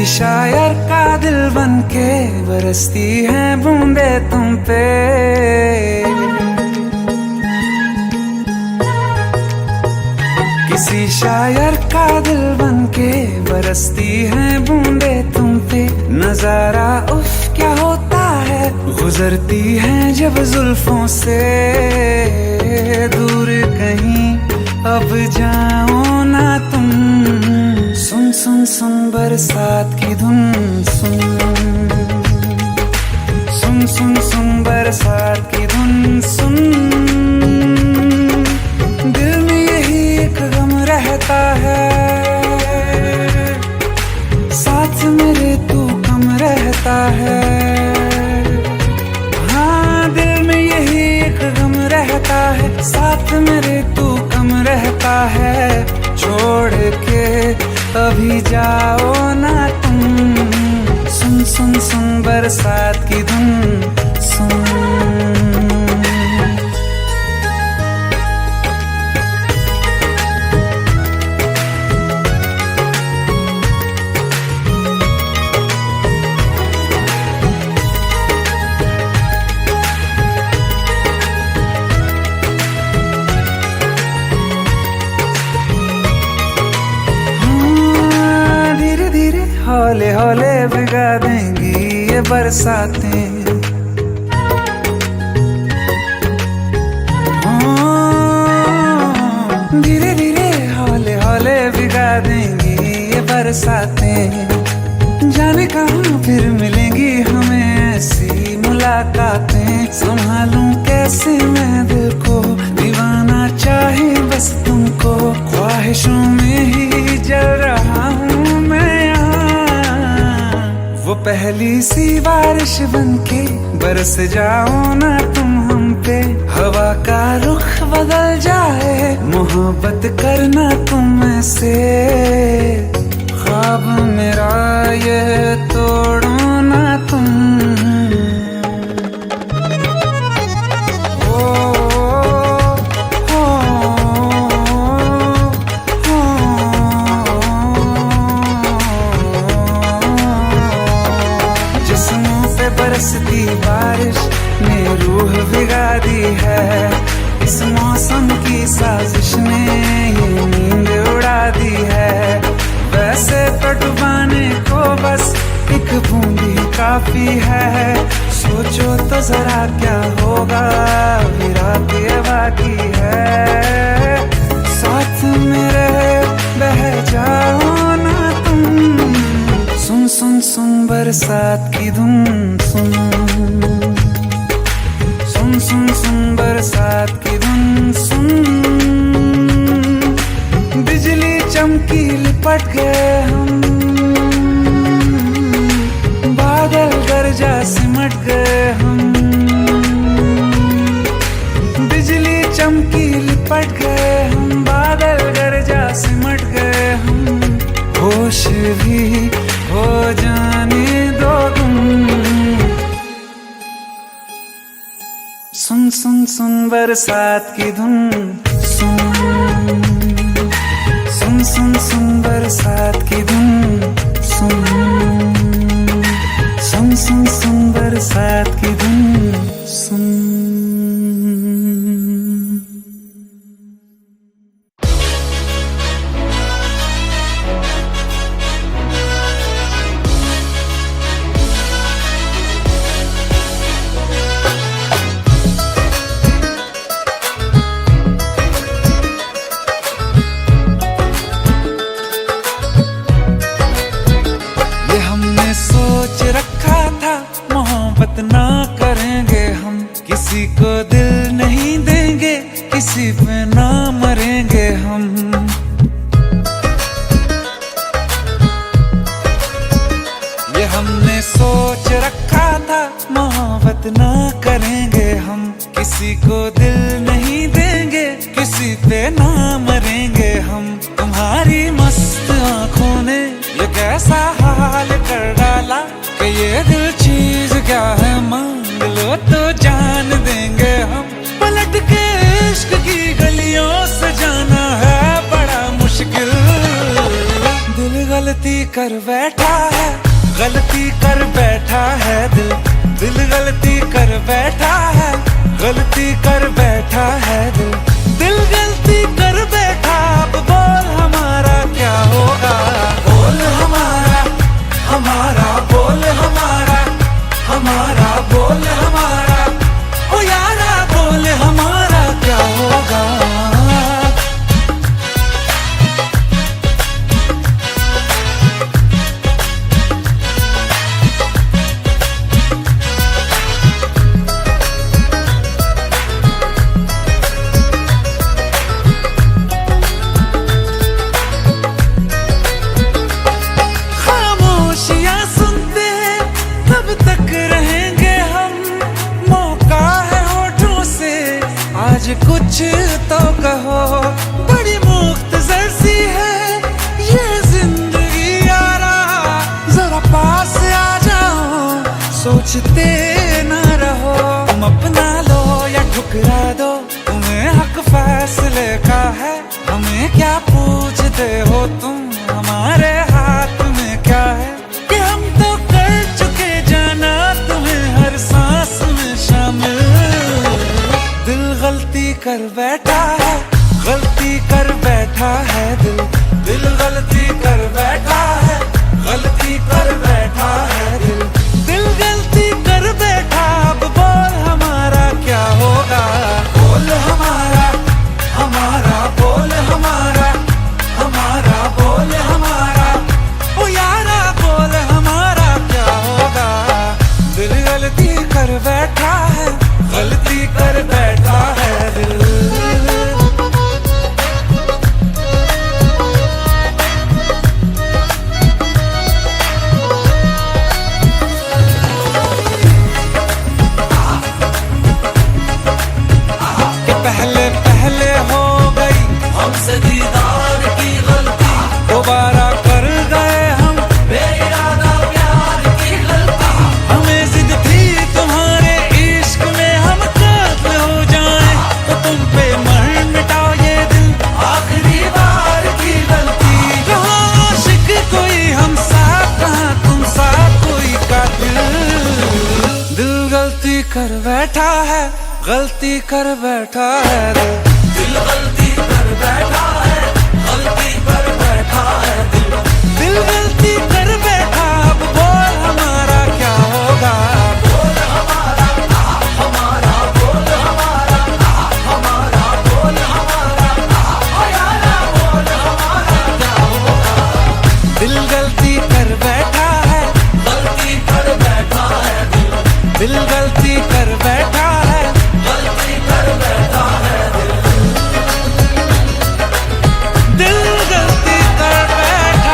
शायर का दिल बनके बरसती है बूंदे तुम पे। किसी शायर का दिल बनके बरसती है बूंदे तुम पे। नजारा उफ क्या होता है, गुजरती है जब जुल्फों से। दूर कहीं अब जाओ ना तुम, सुन सुन सुन बरसात की धुन। सुन सुन सुन सुन बरसात की धुन। सुन दिल में यही एक गम रहता है, साथ मेरे तू कम रहता है। हाँ दिल में यही एक गम रहता है, साथ मेरे तू कम रहता है। छोड़ के अभी जाओ ना तुम, सुन सुन सुन बरसात की धुन। सुन हौले हौले भिगा देंगी ये बरसातें। धीरे धीरे हौले हौले भिगा देंगी ये बरसातें। जाने कहाँ फिर मिलेंगी हमें ऐसी मुलाकातें। संभालूं कैसे मैं दिल को, दीवाना चाहे बस तुमको। ख्वाहिशों में ही जल रहा हूँ मैं। वो पहली सी बारिश बनके बरस जाओ ना तुम हम पे। हवा का रुख बदल जाए, मोहब्बत करना तुम ऐसे। ख्वाब मेरा ये तोड़ो ना तुम। बरसती बारिश ने रूह भिगा दी है। इस मौसम की साजिश ने ये नींद उड़ा दी है। वैसे तो डुबाने को बस एक बूंद ही काफी है। सोचो तो जरा क्या होगा, अभी रात ये बाकी है। साथ मेरे बह जाओ ना तुम, सुन सुन सुन बरसात की धुन। सुन सुन सुन सुन बरसात की धुन। सुन बिजली चमकी लिपट गए हम, बादल गरजा सिमट गए हम। बिजली चमकी लिपट गए हम, बादल गरजा सिमट गए हम। होश भी हो जाने दो तुम, सुन सुन सुन बरसात की धुन। सुन सुन सुन सुन बरसात की धुन। सुन सुन सुन सुन बरसात की धुन। सुन ना करेंगे हम, किसी को दिल नहीं देंगे, किसी पे ना मरेंगे हम। ये हमने सोच रखा था, मोहब्बत ना करेंगे हम। किसी को दिल नहीं देंगे, किसी पे ना मरेंगे हम। तुम्हारी मस्त आँखों ने ये कैसा हाल कर डाला कि ये दिल चीज क्या है, मांग लो तो जान देंगे हम। पलट के इश्क की गलियों से जाना है बड़ा मुश्किल। दिल गलती कर बैठा है, गलती कर बैठा है दिल, दिल गलती कर बैठा है, गलती कर बैठा है दिल, दिल गलती कर बैठा। अब बोल हमारा क्या होगा, बोल हमारा, हमारा बोल हमारा, हमारा बोल हमारा, ओ यारा बोल हमारा क्या होगा। कुछ तो कहो, बड़ी मुख्तसर सी है ये जिंदगी यारा, जरा पास आ जाओ, सोचते न रहो, तुम अपना लो या ठुकरा दो, तुम्हें हक फैसले का है, हमें क्या पूछते हो तुम, हमारे हाथ में क्या है, कि हम तो कर चुके जाना तुम्हें हर सांस में शामिल। दिल गलती कर बैठा है, गलती कर बैठा है दिल, दिल गलती कर बैठा है, गलती कर बैठा है दिल, दिल गलती कर बैठा। अब बोल हमारा क्या होगा, बोल हमारा, हमारा बोल हमारा, हमारा बोल हमारा, ओ यारा बोल हमारा क्या होगा। दिल गलती कर बैठा है, गलती कर बैठा है दिल। पहले पहले हो गई हमसे दीदार की गलती, दोबारा कर गए हम बेइरादा प्यार की गलती, हमें जिद थी तुम्हारे इश्क में हम कातिल हो जाएं, तो तुम पे मर मिटाओ ये दिल आखिरी बार की गलती, कहाँ आशिक कोई हम साथ, कहाँ तुम साथ कोई कातिल। दिल गलती कर बैठा है, गलती कर बैठा है दिल, दिल गलती कर बैठा है, गलती कर बैठा है दिल, दिल गलती कर बैठा। अब बोल हमारा क्या होगा, बोल हमारा, हमारा बोल हमारा, हमारा बोल हमारा, ओ यारा बोल हमारा क्या होगा। दिल गलती कर बैठा है, गलती कर बैठा है दिल, दिल गलती कर बैठा है, गलती कर बैठा है दिल, दिल गलती कर बैठा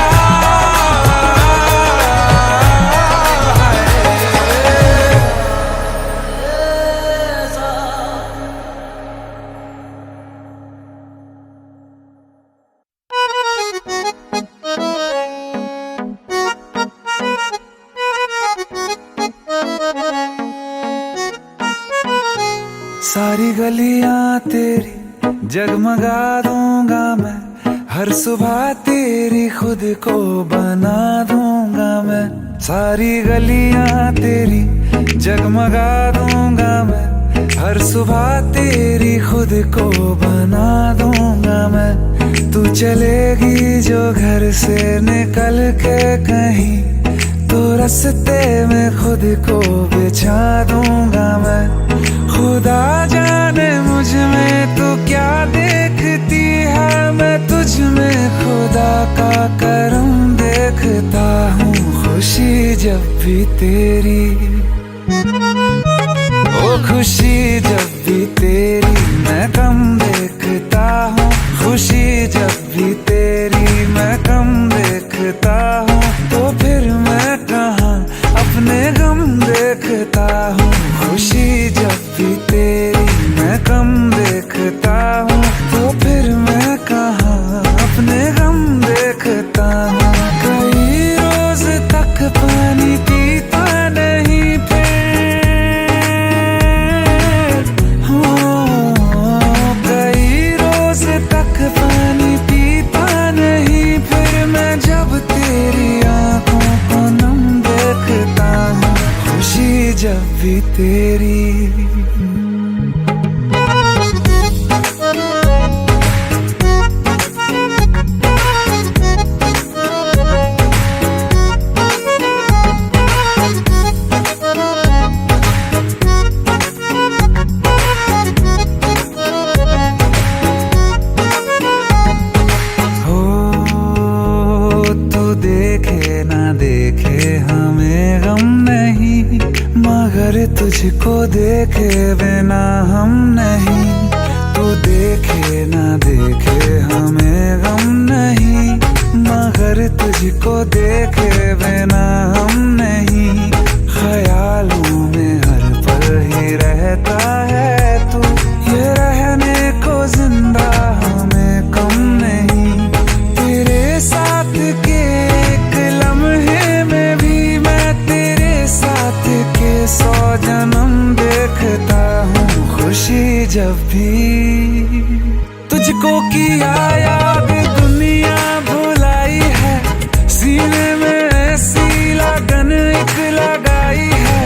सारी गलियां तेरी जगमगा दूंगा मैं, हर सुबह तेरी खुद को बना दूंगा मैं, सारी गलियां तेरी जगमगा दूंगा मैं, हर सुबह तेरी खुद को बना दूंगा मैं। तू चलेगी जो घर से निकल के कहीं, तो रास्ते में खुद को बिछा दूंगा मैं। खुदा जाने मुझ में तू क्या देखती है, मैं तुझ में खुदा का करम देखता हूँ। खुशी जब भी तेरी, ओ खुशी जब भी तेरी मैं कम देखता हूँ, खुशी जब भी तेरी मैं कम देखता हूँ, तो फिर मैं कहाँ अपने गम देखता हूँ। खुशी जब भी तेरी मैं कम देखता हूँ, तो फिर मैं कहाँ अपने गम देखता हूँ। कई रोज तक पानी पीता नहीं तेरी। देखे ना देखे हमें गम नहीं, मगर तुझको देखे बिना हम नहीं। तू देखे ना देखे हमें गम नहीं, मगर तुझको देखे बिना हम नहीं। ख्यालों में हर पल ही रहता है तू, ये रहने को जिंदा हमें कम नहीं। तेरे साथ के सौ जन्म देखता हूँ खुशी जब भी तुझको किया याद, दुनिया भुलाई है। सीने में ऐसी लगन एक लगाई है,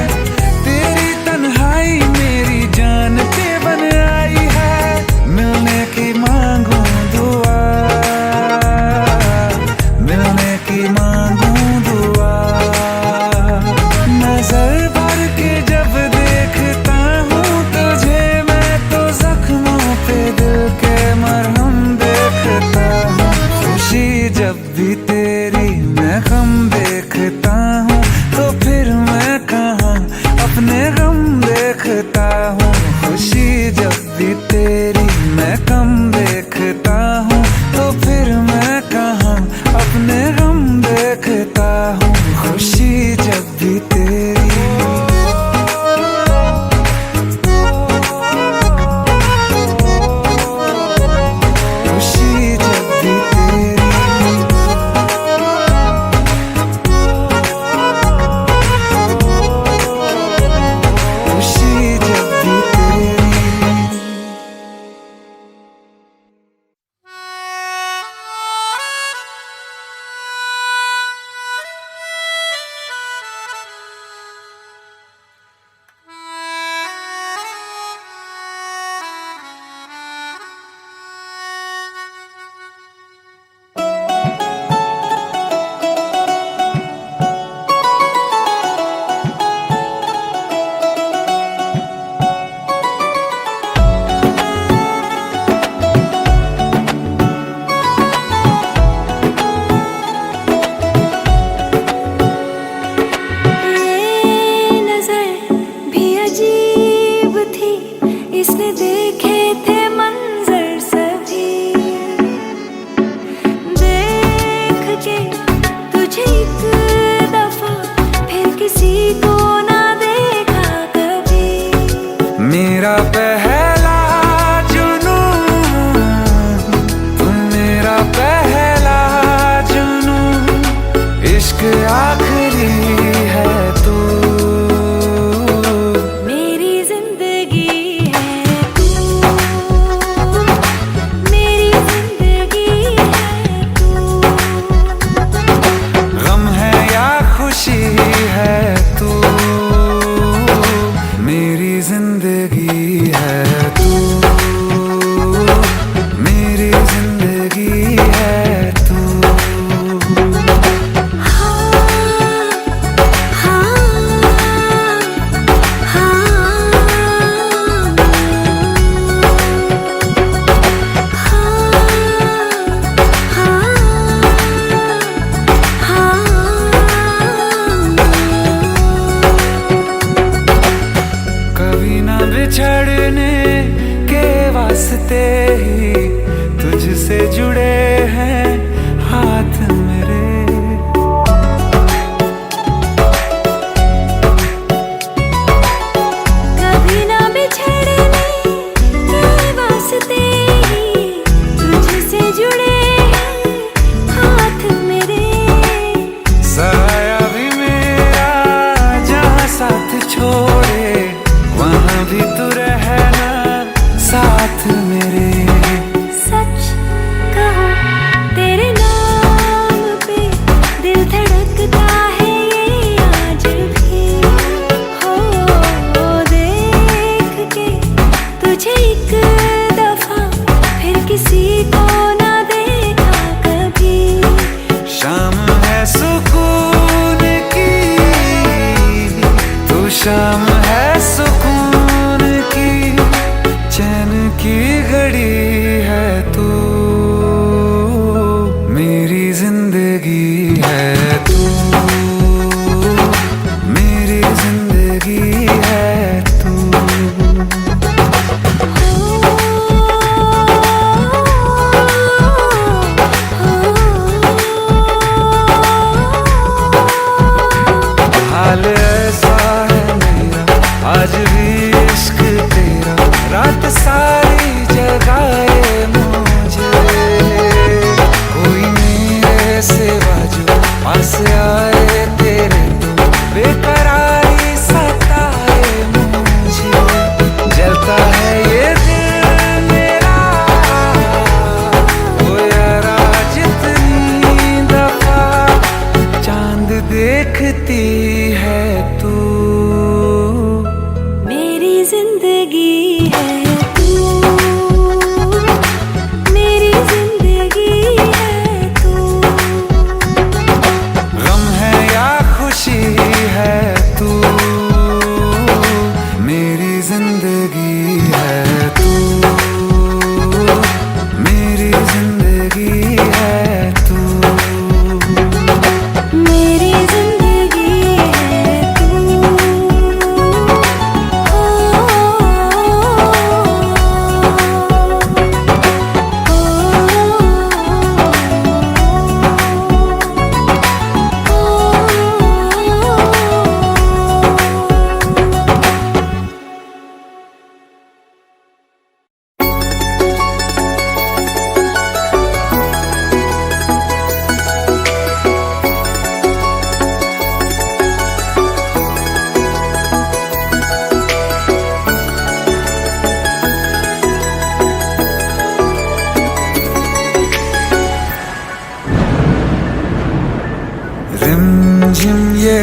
तेरी तन्हाई मेरी जान पे बन आई है। मिलने की मांगू दुआ, मिलने की मांगू दुआ। नजर जब देखता हूँ तुझे मैं तो जख्मों पे दिल के मरहम देखता हूँ। खुशी जब भी तेरी मैं गम देखता हूँ, तो फिर मैं कहाँ अपने गम देखता हूँ। खुशी जब भी तेरी मैं गम देखता हूँ, तो फिर मैं कहाँ अपने गम देखता हूँ। खुशी जब भी तेरी।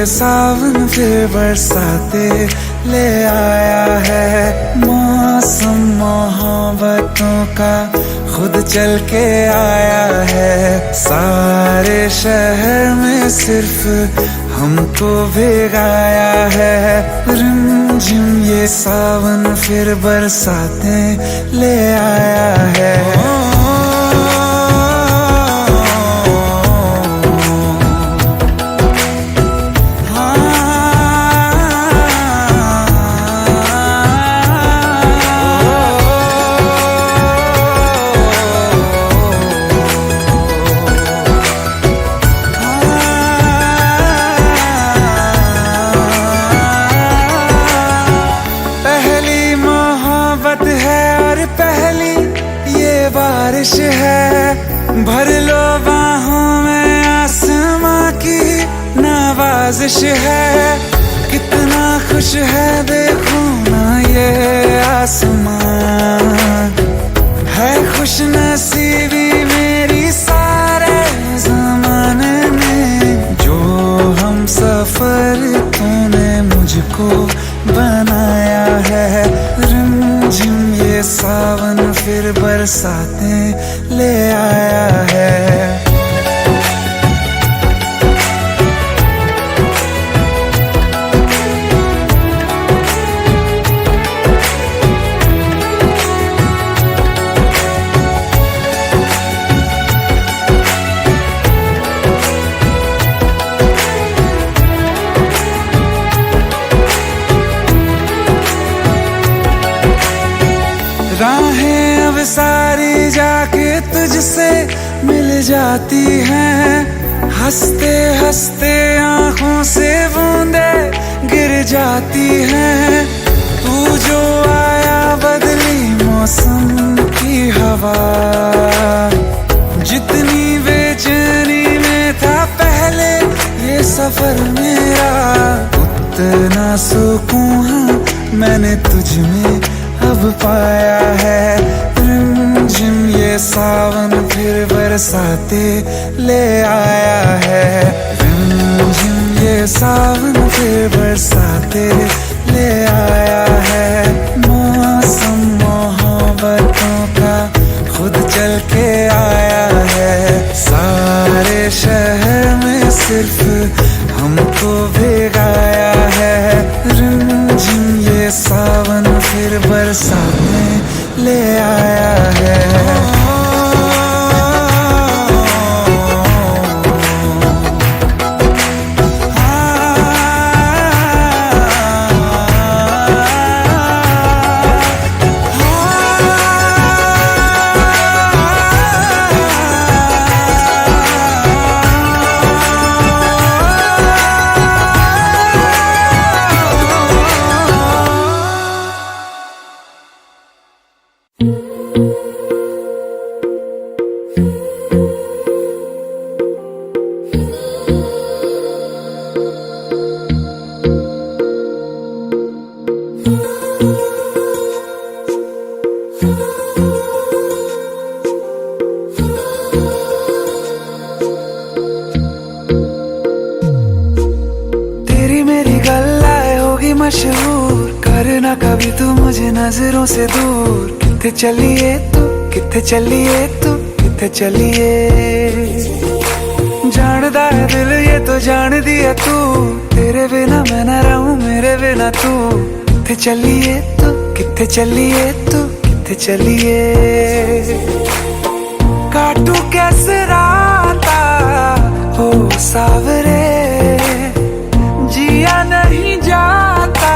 ये सावन फिर बरसाते ले आया है। मौसम मोहब्बतों का खुद चल के आया है। सारे शहर में सिर्फ हमको भिगाया है। रिमझिम ये सावन फिर बरसाते ले आया है। बारिश है भर लो बाहों में, आसमां की नवाजिश है। कितना खुश है देखो ना ये आसमां, है खुश नसीबी मेरी सारे ज़माने में। जो हम सफर तूने मुझको बनाया है। रिमझिम ये सावन फिर बरसाते ले आया है। राहें अब सारी जाके तुझसे मिल जाती हैं। हंसते हंसते आंखों से बूंदे गिर जाती हैं। तू जो आया बदली मौसम की हवा, जितनी बेचैनी में था पहले ये सफर मेरा, उतना सुकून मैंने तुझ में अब पाया है। रिमझिम ये सावन फिर बरसाते ले आया है। रिमझिम ये सावन फिर बरसाते ले आया है। मौसम मोहब्बतों का खुद चल के आया है। सारे शहर में सिर्फ हमको भिगाया है। रिमझिम ये सावन फिर बरसाने ले आया है। मशहूर करना कभी तू मुझे नजरों से दूर। किथे चलिए तू, किथे चलिए तू, किथे चलिए। जानदा है दिल ये तो जान दिया तू, तेरे बिना मैं ना रहूं मेरे बिना तू। किथे चलिए तू, किथे चलिए तू, किथे चलिए। काटू कैसे राता हो सावरे, जिया नहीं जाता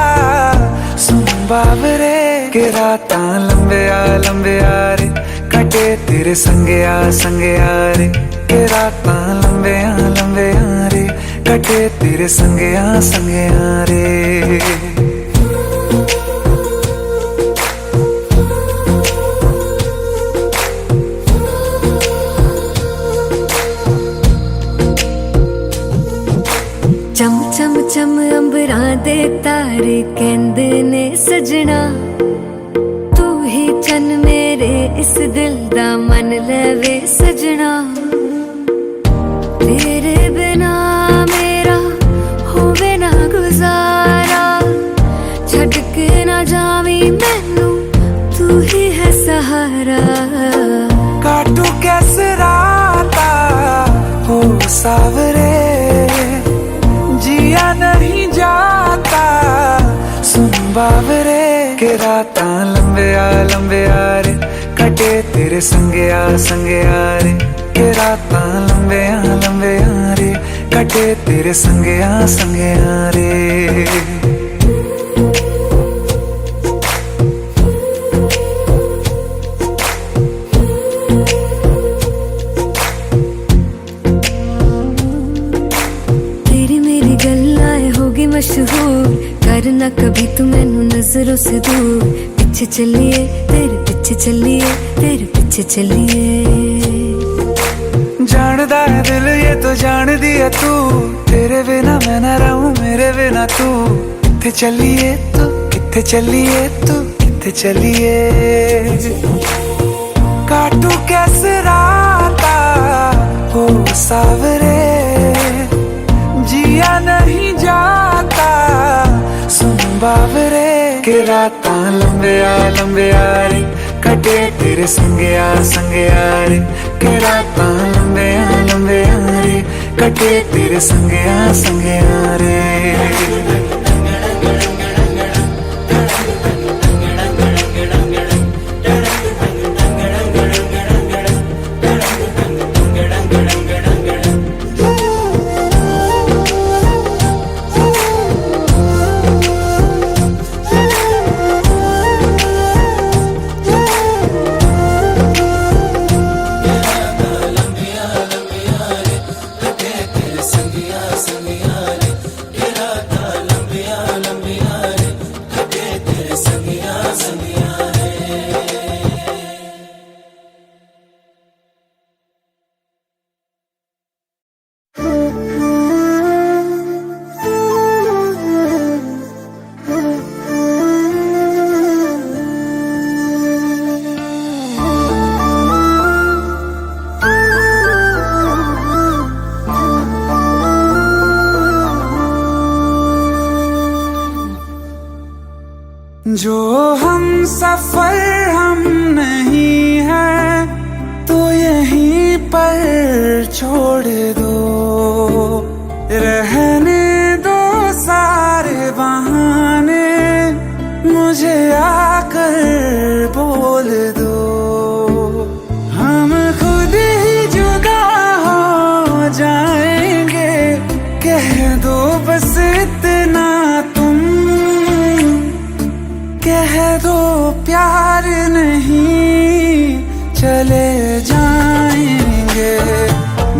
सुन बाबरे। के राता लंबे आ रे, कटे तेरे संगे आ रे। के राता लंबे आ रे, कटे तेरे संगे आ रे। चम चम चम अंबरां दे तारे कहंदे ने सजना, तू ही चन मेरे इस दिल दा मन लवे सजना। तेरे बिना मेरा होवे रातां लंबे आ रे कटे तेरे संगे आ रे के रातां लंबे आ रे कटे तेरे संगे आ रे। मशहूर करना कभी तू मैनू नजरों से दूर, पीछे चलिए तेरे पीछे चलिए तेरे पीछे चलिए। जानदा है दिल ये तो जान दिया तू, तेरे बिना मैं ना रहूं मेरे बिना तू। किथे चलिए तू किथे चलिए तू किथे चलिए। काटू कैसे राता हो सावरे, जिया नहीं जाता सुन बावरे के रातां लंबे आ रे कटे तेरे संगे आ रे के रातां लंबे आ रे कटे तेरे संगे आ रे। जो हम सफर हम नहीं है तो यहीं पर छोड़ दो, रहने दो सारे बहाने मुझे आकर बोल दो। हम खुद ही जुदा हो जाएंगे कह दो बस इतना तुम, कह दो प्यार नहीं चले जाएंगे।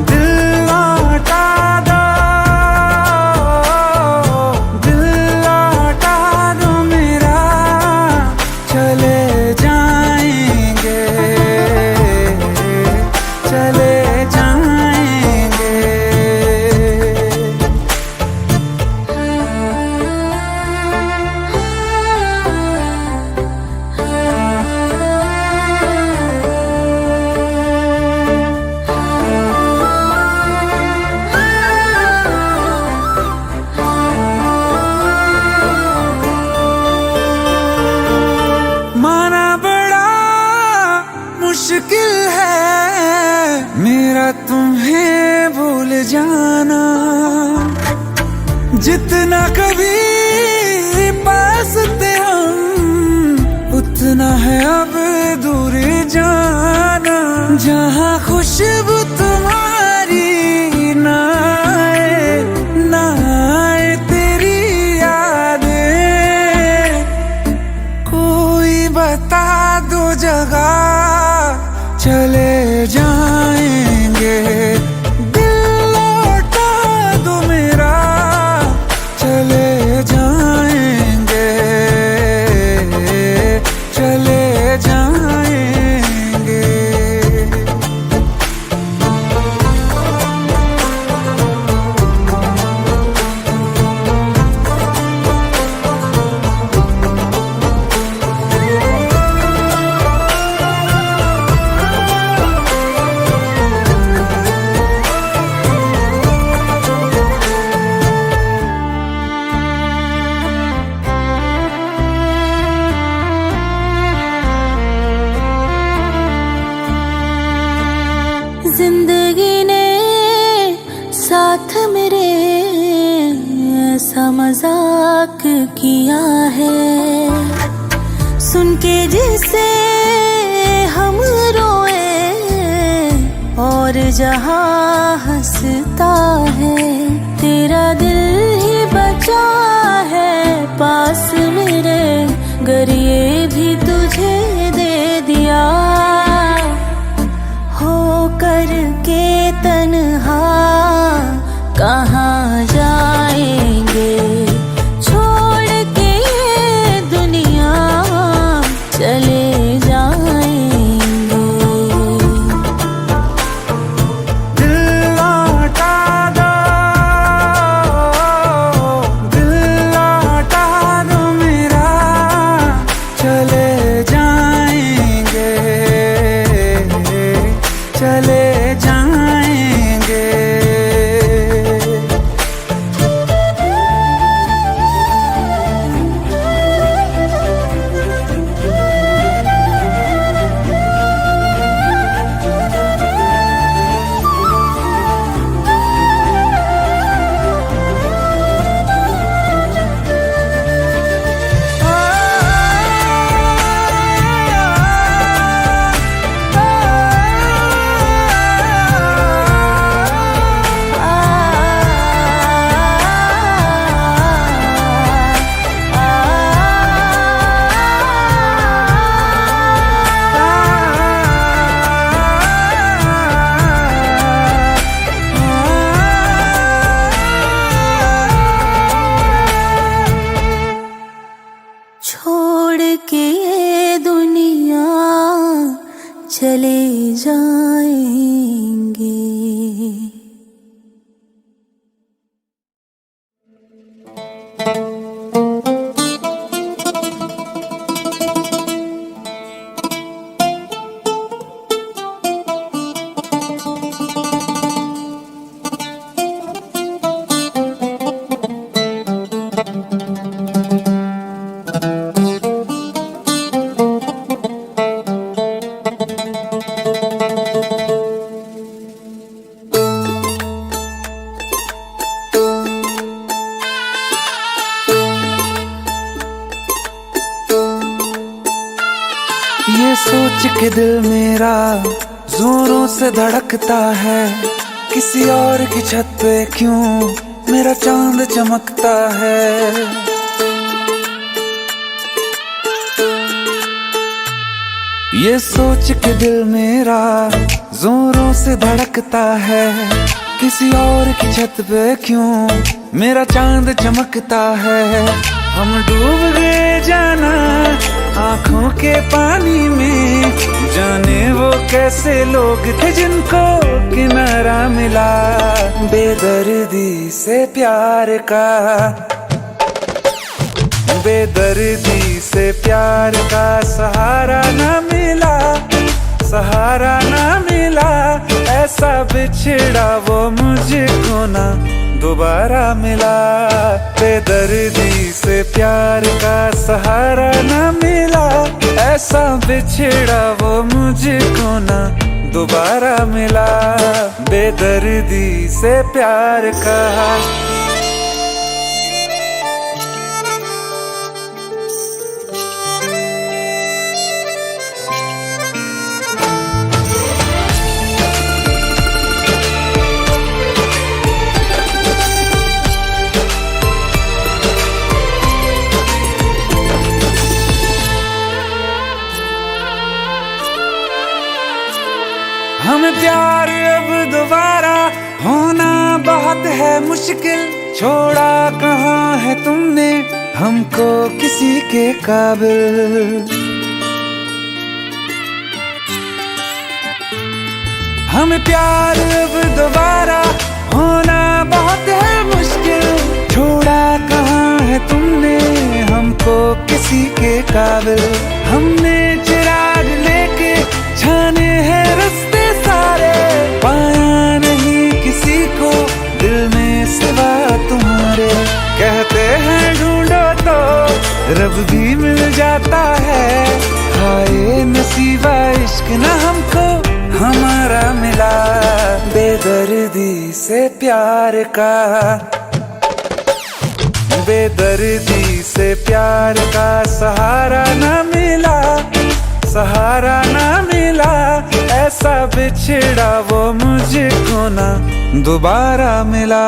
दिल लौटा दो मेरा चले जाएंगे चले जाएंगे। मुश्किल है मेरा तुम्हें भूल जाना, जितना कभी पास थे हम उतना है अब दूर जाना। जहाँ खुशबू तुम्हारी ना आए तेरी यादें, कोई बता दो जगह चले जाएंगे। दिल लौटा दो मेरा चले जाएंगे चले जाएंगे। जिंदगी ने साथ मेरे ऐसा मजाक किया है, कि जिसे हम रोए और जहां हंसता है, तेरा दिल ही बचा है पास मेरे, गर ये भी तुझे दे दिया। हो करके तन्हा कहाँ जाएंगे, छोड़ के ये दुनिया चले जाएंगे। दिल लौटा दो, दिल लौटा दो मेरा, चले जाएंगे, चले जाएंगे। छोड़ के ये दुनिया चले जाएंगे। ये सोच के दिल मेरा जोरों से धड़कता है, किसी और की छत पे क्यों मेरा चांद चमकता है। ये सोच के दिल मेरा जोरों से धड़कता है, किसी और की छत पे क्यों मेरा चांद चमकता है। हम डूब गए जाना आंखों के पानी में, जाने वो कैसे लोग थे जिनको किनारा मिला। बेदर्दी से प्यार का, बेदर्दी से प्यार का सहारा ना मिला, सहारा ना मिला। ऐसा बिछड़ा वो मुझको ना दोबारा मिला। बेदर्दी से प्यार का सहारा ना मिला, ऐसा बिछड़ा वो मुझको ना दोबारा मिला। बेदर्दी से प्यार का। हमें प्यार अब दोबारा होना बहुत है मुश्किल, छोड़ा कहाँ है तुमने हमको किसी के काबिल। हमें प्यार अब दोबारा होना बहुत है मुश्किल, छोड़ा कहाँ है तुमने हमको किसी के काबिल। हमने चिराग लेके छाने हैं रास्ते सारे, पाया नहीं किसी को दिल में सिवा तुम्हारे। कहते हैं ढूंढो तो रब भी मिल जाता है, हाय नसीबा इश्क न हमको हमारा मिला। बेदर्दी से प्यार का, बेदर्दी से प्यार का सहारा न मिला, सहारा न मिला, ऐसा बिछड़ा वो मुझको ना दोबारा मिला।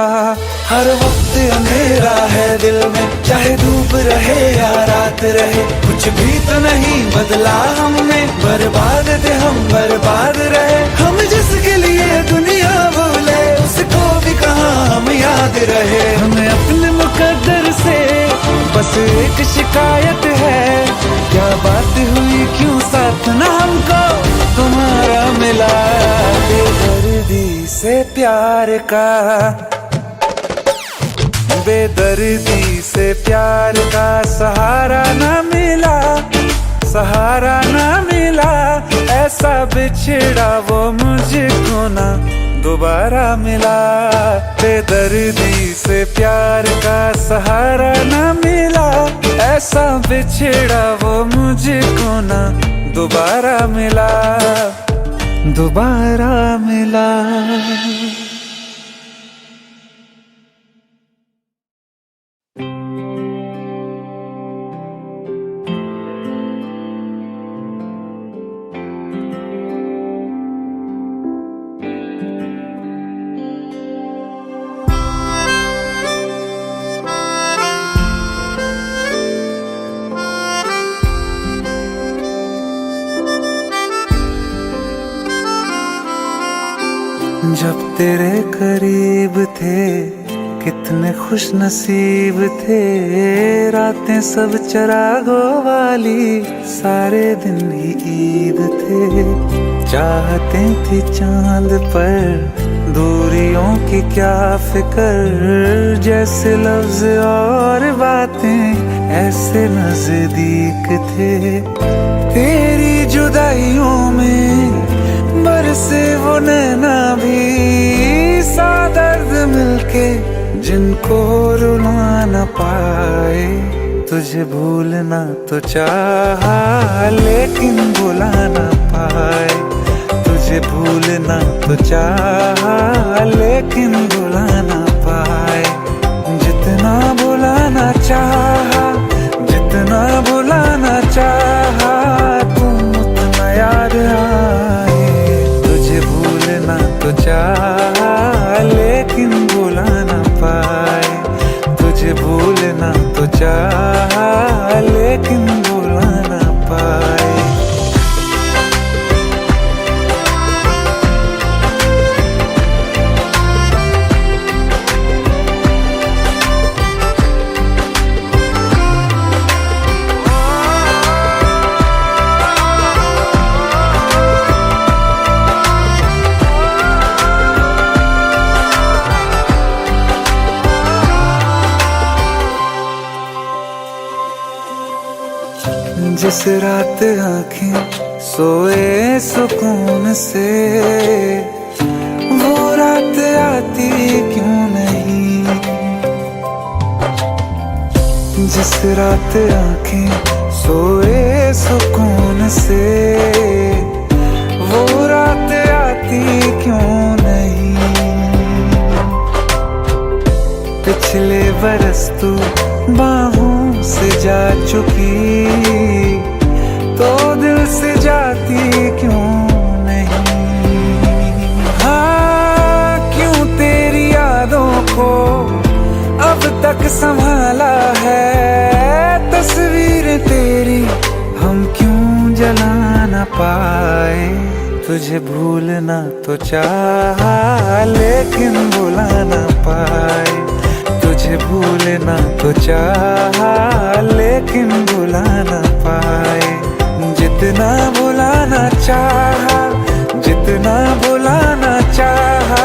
हर वक्त अंधेरा है दिल में, चाहे धूप रहे या रात रहे, कुछ भी तो नहीं बदला हमने, बर्बाद थे हम बर्बाद रहे। हम जिसके लिए दुनिया बोले उसको भी कहाँ हम याद रहे। हमें अपने मुकद्दर से बस एक शिकायत है, क्या बात हुई क्यों साथ ना हमको तुम्हारा मिला। बेदर्दी से प्यार का, बेदर्दी से प्यार का सहारा न मिला, सहारा न मिला, ऐसा बिछड़ा वो मुझको ना दोबारा मिला। बेदर्दी से प्यार का सहारा न मिला, ऐसा बिछड़ा वो मुझको ना दोबारा मिला, दोबारा मिला। जब तेरे करीब थे कितने खुश नसीब थे, रातें सब चरागों वाली, सारे दिन ही ईद थे। चाहते थी चांद पर दूरियों की क्या फिक्र, जैसे लफ्ज और बातें ऐसे नजदीक थे। तेरी जुदाइयों में बरसे वो नैना भी, सा दर्द मिलके जिनको रुला न पाए। तुझे भूलना तो चाहा लेकिन भुला न पाए, तुझे भूलना तो चाहा लेकिन भुला न पाए। जितना भुलाना चाहा, जितना भुलाना चाहा, तुम उतना याद आए। तो चाहा लेकिन भुला न पाए, तुझे भूलना तो चाहा लेकिन भुला न पाए। जिस रात आँखें सोए सुकून से, वो रात आती क्यों नहीं। जिस रात आँखें सोए सुकून से, वो रात आती क्यों नहीं। पिछले बरस तू बाहों से जा चुकी, तो दिल से जाती क्यों नहीं। हाँ, क्यों तेरी यादों को अब तक संभाला है, तस्वीर तेरी हम क्यों जला न पाए। तुझे भूलना तो चाहा लेकिन भुला न पाए, तुझे भूलना तो चाहा लेकिन भुला न पाए। जितना भुलाना चाहा, जितना भुलाना चाहा,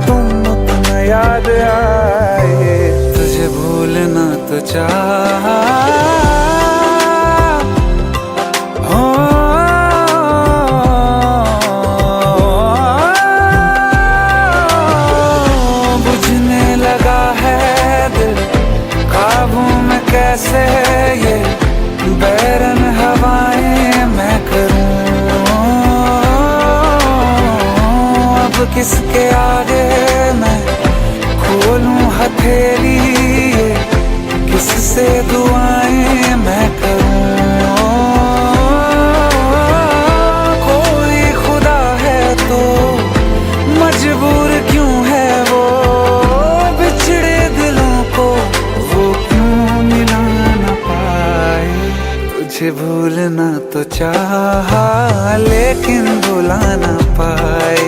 तुम उतना याद आए। तुझे भूलना तो चाहा, बुझने लगा है दिल काबू में कैसे, ये बैरन हवाएं मैं करूं। अब किसके आगे मैं खोलूं हथेली, से दुआएं मैं करूं, कोई खुदा है तो मजबूर क्यों है वो, बिछड़े दिलों को वो क्यों मिला ना पाए। तुझे भूलना तो चाहा लेकिन भुला ना पाए,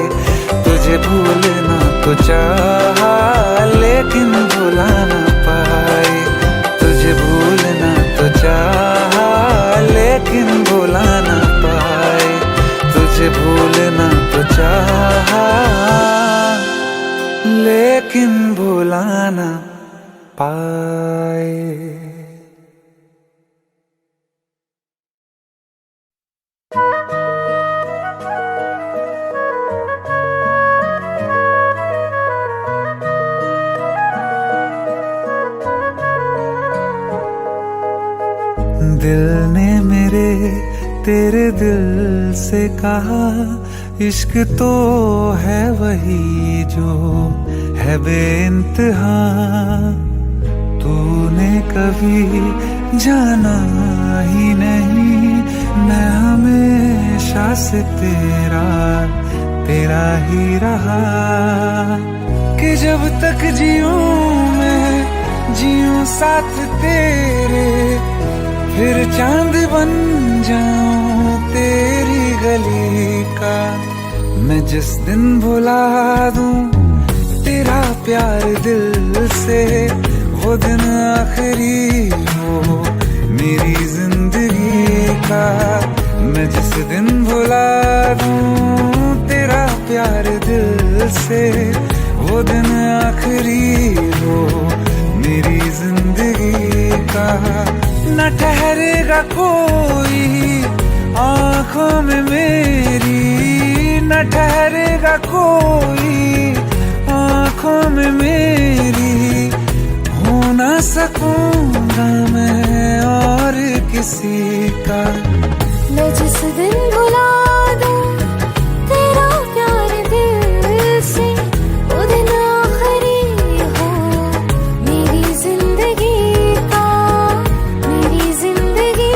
तुझे भूलना तो चाहा लेकिन भुला ना पाए, तुझे भूलना तो चाहा लेकिन भुला ना पाए, तुझे भूलना तो चाहा लेकिन भुला ना पाए। दिल ने मेरे तेरे दिल से कहा, इश्क तो है वही जो है बेइंतहा, तूने कभी जाना ही नहीं, मैं हमेशा से तेरा तेरा ही रहा, कि जब तक जीऊं मैं जीऊं साथ तेरे, फिर चांद बन जाऊं तेरी गली का। मैं जिस दिन भुला दूं तेरा प्यार दिल से, वो दिन आखिरी हो मेरी जिंदगी का। मैं जिस दिन भुला दूं तेरा प्यार दिल से, वो दिन आखिरी हो मेरी जिंदगी का। न ठहरेगा कोई आँखों में मेरी, न ठहरेगा कोई आँखों में मेरी, हो ना सकूंगा मैं और किसी का। मैं जिस दिन भुला दूं तेरा प्यार दिल से, वो दिन आखिरी हो मेरी जिंदगी का, मेरी जिंदगी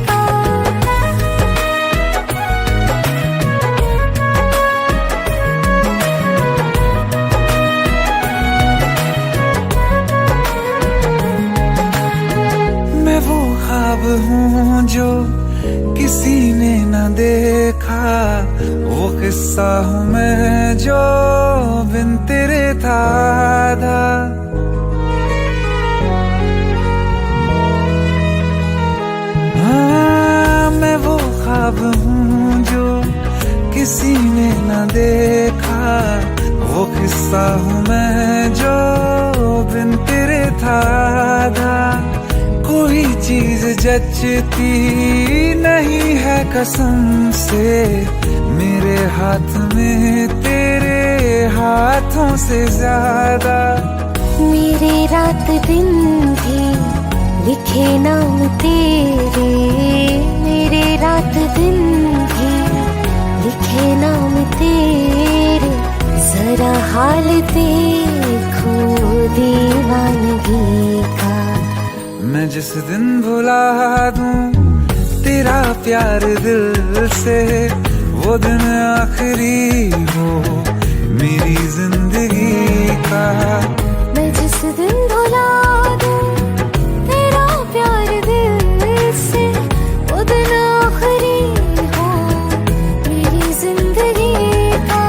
का। मैं वो ख्वाब हूँ जो किसी ने न देखा, वो किस्सा हूँ मैं जो बिन तेरे था आधा। हाँ, मैं वो ख्वाब हूँ जो किसी ने न देखा, वो किस्सा हूँ मैं जो बिन तेरे था आधा। कोई चीज जचती नहीं है कसम से मेरे हाथ में तेरे हाथों से ज्यादा। मेरे रात दिन भी लिखे नाम तेरे, मेरे रात दिन भी लिखे नाम तेरे, जरा हाल देखो दीवानगी का। मैं जिस दिन भुला दूं तेरा प्यार दिल से, वो दिन आखिरी हो मेरी जिंदगी का। मैं जिस दिन भुला दूं तेरा प्यार दिल से, वो दिन आखिरी हो मेरी जिंदगी का।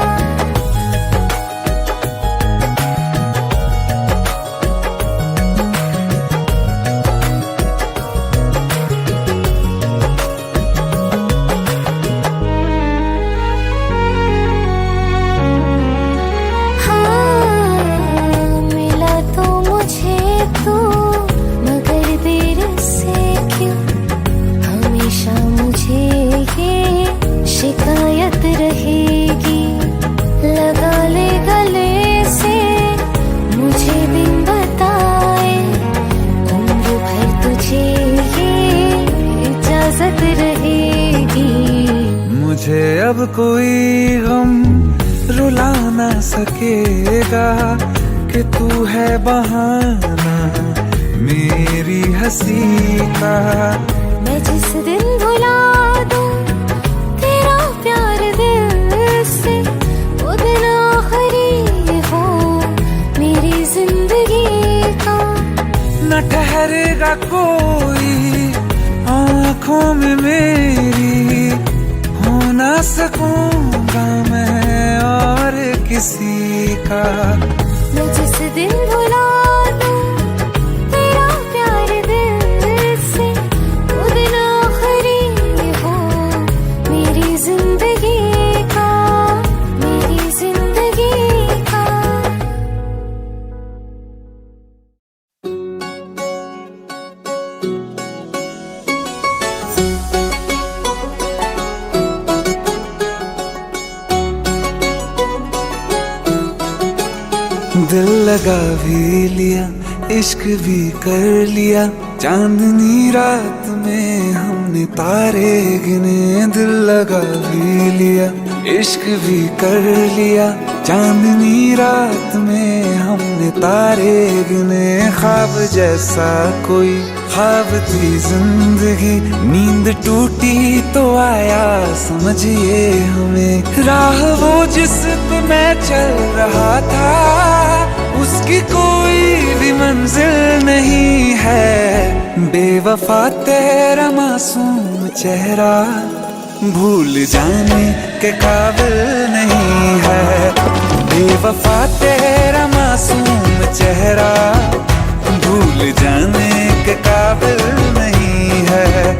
रहेगी लगा ले गले से मुझे दिन बताए, उम्र भर तुझे ये इजाजत रहेगी। मुझे अब कोई गम रुला ना सकेगा कि तू है बहाना मेरी हंसी का। मैं जिस दिन भुला दूं तेरा प्यार दिल से, वो दिन आखिरी हो मेरी जिंदगी का। न ठहरेगा कोई आँखों में मेरी, हो ना सकूंगा मैं और किसी का। मैं जिस दिन भुला दूं तेरा प्यार दिल से, वो दिन आखिरी हो मेरी जिंदगी का, मेरी जिंदगी का। दिल लगा भी लिया, इश्क भी कर लिया, चांदनी रात में हमने तारे गिने। दिल लगा भी लिया, इश्क भी कर लिया, चांदनी रात में हमने तारे गिने। ख्वाब जैसा कोई ख्वाब थी जिंदगी, नींद टूटी तो आया समझिए हमें। राह वो जिस पे मैं चल रहा था, उसकी कोई भी मंजिल नहीं है। बेवफा तेरा मासूम चेहरा भूल जाने के काबिल नहीं है। बेवफा तेरा मासूम चेहरा भूल जाने के काबिल नहीं है।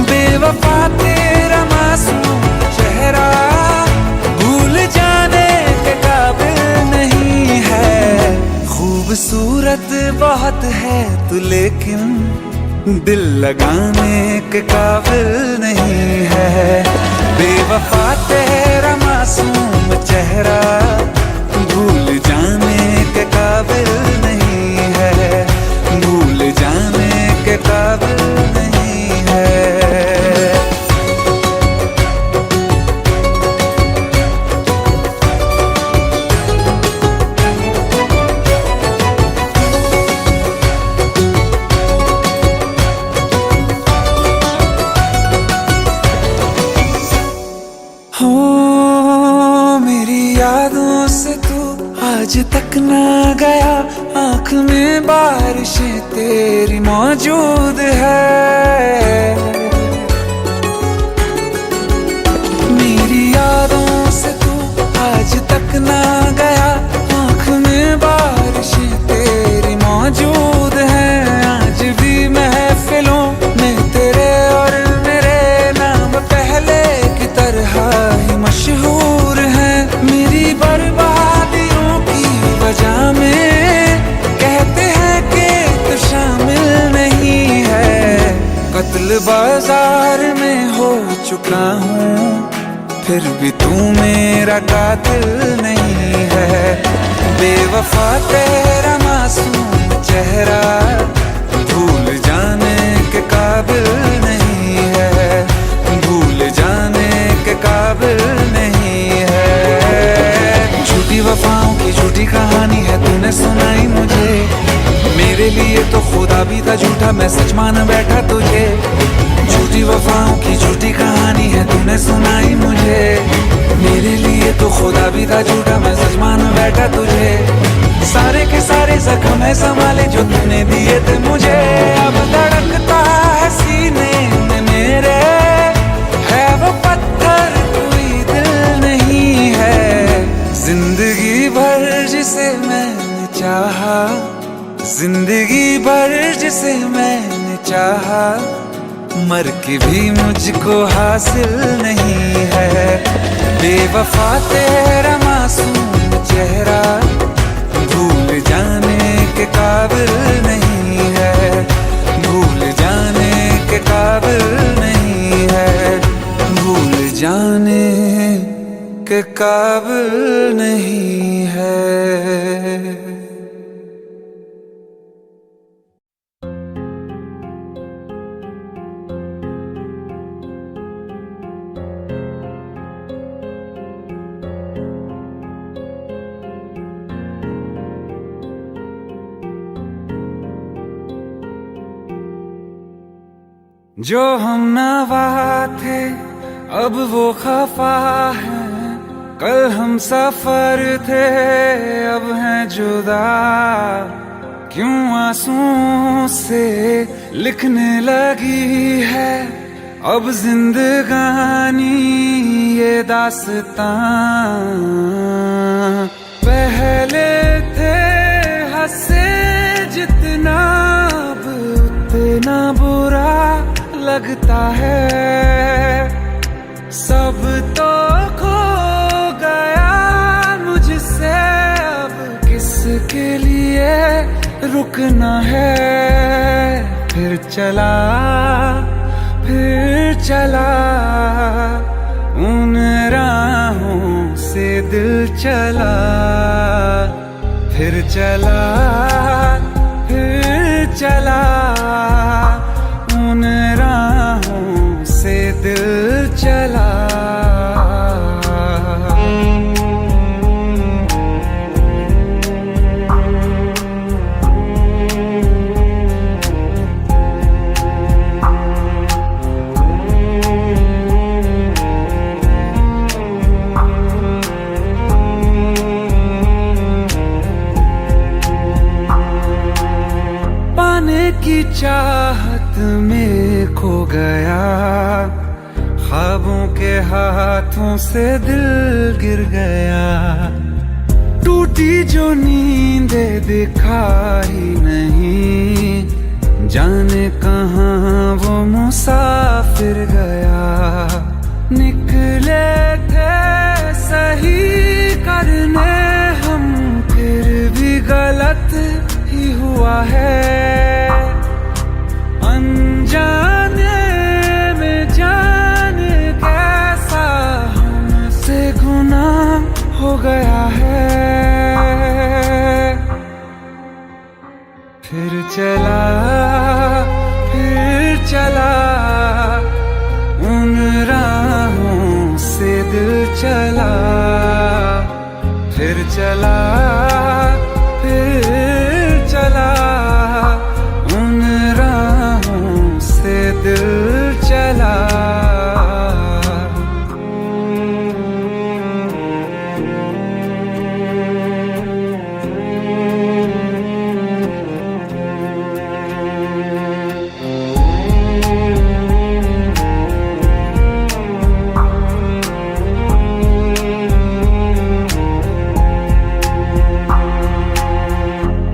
बेवफा तेरा मासूम चेहरा भूल जाने के काबिल नहीं है। खूबसूरत बहुत है तू लेकिन दिल लगाने के काबिल नहीं है। बेवफा तेरा मासूम चेहरा भूल जाने के काबिल नहीं है। भूल जाने के काबिल नहीं है। हो मेरी यादों से तू आज तक ना गया, आँख में बारिशें तेरी मौजूद है। मेरी यादों से तू आज तक ना गया, आँख में बारिशें तेरी मौजूद है। आज भी महफिलों में तेरे और मेरे नाम पहले की तरह ही मशहूर है। मेरी बर्बादियों की वजह में कहते हैं कि तू शामिल नहीं है। कत्ल बाजार में हो चुका हूँ, फिर भी तू मेरा कातिल नहीं है। बेवफा तेरा मासूम चेहरा भूल जाने के काबिल नहीं है। भूल जाने के काबिल नहीं है। झूठी वफाओं की झूठी कहानी है तूने सुनाई मुझे, मेरे लिए तो खुदा भी था झूठा, मैं सच मान बैठा तुझे। झूठी वफाओं की झूठी कहानी है तूने सुनाई मुझे, मेरे लिए तो खुदा भी था झूठा, मैं सच मान बैठा तुझे। सारे के सारे जख्म है संभाले जो तूने दिए थे मुझे, अब धड़कता है सीने में मेरे, है वो पत्थर कोई दिल नहीं है। जिंदगी भर जिसे मैंने चाहा, जिंदगी भर जिसे मैंने चाहा, मर के भी मुझको हासिल नहीं है। बेवफा तेरा मासूम चेहरा भूल जाने के काबिल नहीं है। भूल जाने के काबिल नहीं है। भूल जाने के काबिल नहीं है। जो हम नवा थे अब वो खफा है, कल हम सफर थे अब हैं जुदा। क्यों आंसुओं से लिखने लगी है अब जिंदगानी ये दास्तां। पहले थे हंसे जितना अब उतना बुरा लगता है। सब तो खो गया मुझसे अब किसके लिए रुकना है। फिर चला उन राहों से दिल चला। फिर चला उन राहों से दिल चला। की चाहत में खो गया, ख्वाबों के हाथों से दिल गिर गया। टूटी जो नींदे दिखाई नहीं, जाने कहाँ वो मुसाफिर गया। निकले थे सही करने हम, फिर भी गलत ही हुआ है। अनजाने में जाने कैसा हमसे गुनाह हो गया है। फिर चला उन राहों से दिल चला। फिर चला उन राहों से दिल चला।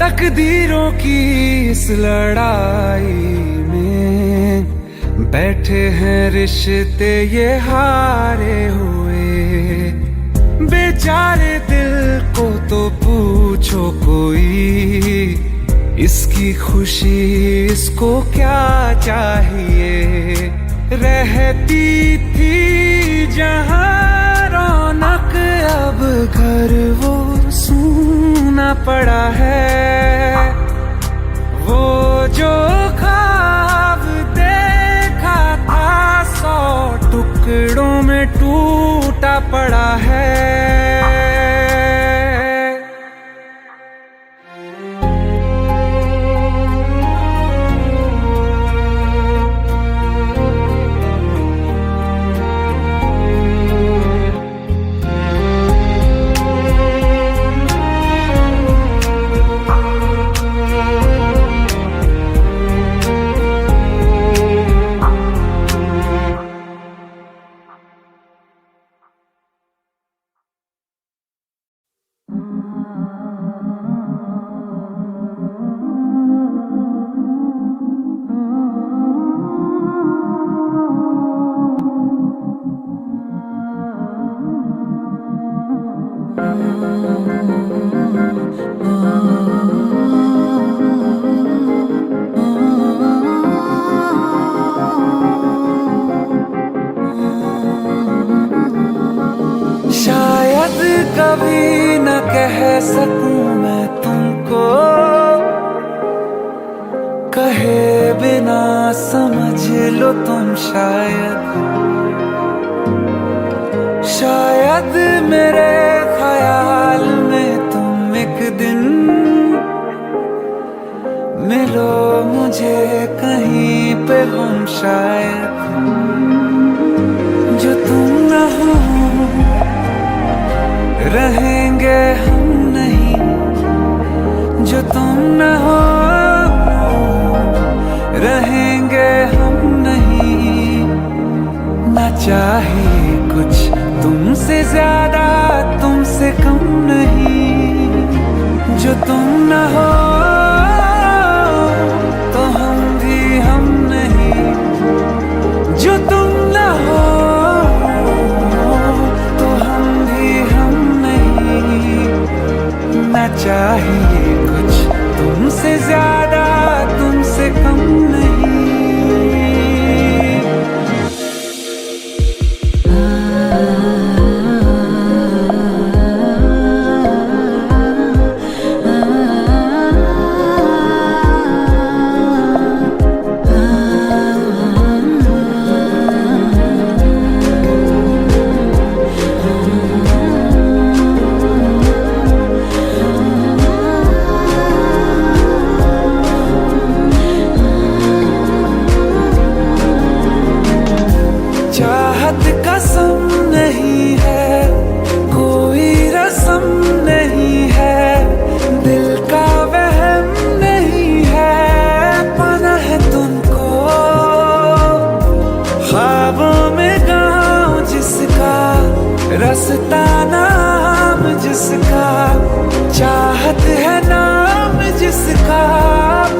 तकदीरों की इस लड़ाई में बैठे हैं रिश्ते ये हारे हुए। बेचारे दिल को तो पूछो कोई, इसकी खुशी इसको क्या चाहिए। रहती थी जहां रौनक, अब घर वो सूना पड़ा है। वो जो ख्वाब देखा था 100 टुकड़ों में टूटा पड़ा है। शायद कभी न कह सकूं मैं तुमको, कहे बिना समझ लो तुम। शायद मेरे ख्याल में तुम एक दिन मिलो मुझे कहीं पे हम। शायद रहेंगे हम नहीं जो तुम न हो, रहेंगे हम नहीं। ना चाहिए कुछ तुमसे ज्यादा, तुमसे कम नहीं। जो तुम न हो तो हम भी हम नहीं। जो तुम न हो तो हम भी हम नहीं। ना चाहिए कुछ तुमसे ज्यादा, तुमसे कम नहीं। चाहत कसम नहीं है, कोई रस्म नहीं है, दिल का वहम नहीं है, पाना है तुमको ख्वाबों में गाँव जिसका, रास्ता नाम जिसका, चाहत है नाम जिसका,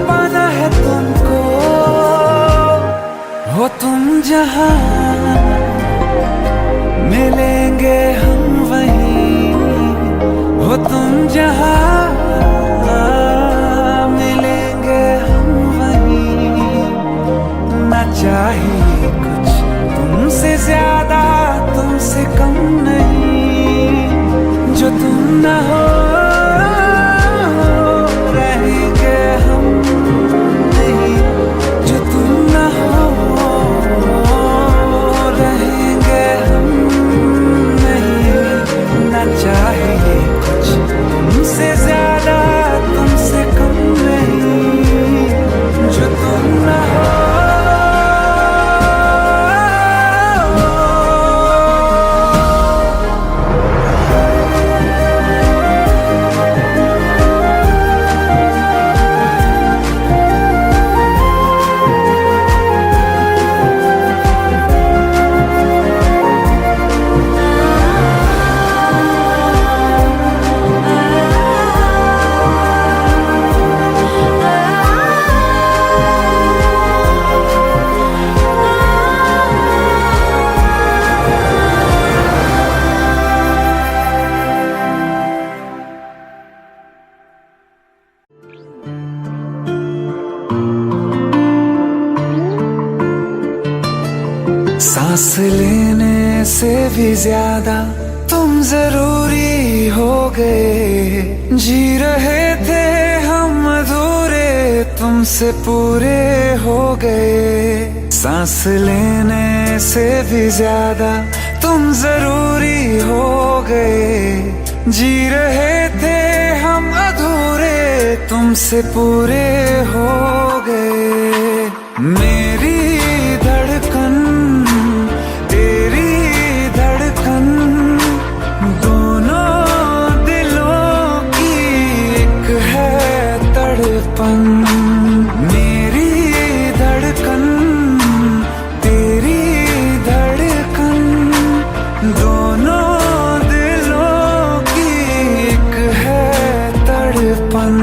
पाना है तुमको। हो तुम जहाँ मिलेंगे हम वहीं, हो तुम जहाँ मिलेंगे हम वहीं। ना चाहिए कुछ तुमसे ज्यादा, तुमसे कम नहीं। जो तुम न हो रहेंगे हम नहीं। जो तुम न हो रहेंगे हम नहीं। ना चाहिए कुछ तुमसे ज्यादा, तुमसे कम नहीं। जो तुम न हो सांस लेने से भी ज्यादा तुम जरूरी हो गए। जी रहे थे हम अधूरे, तुमसे पूरे हो गए। सांस लेने से भी ज्यादा तुम जरूरी हो गए। जी रहे थे हम अधूरे, तुमसे पूरे हो गए। मेरी धड़कन तेरी धड़कन, दोनों दिलों की एक है तड़पन। मेरी धड़कन तेरी धड़कन, दोनों दिलों की एक है तड़पन।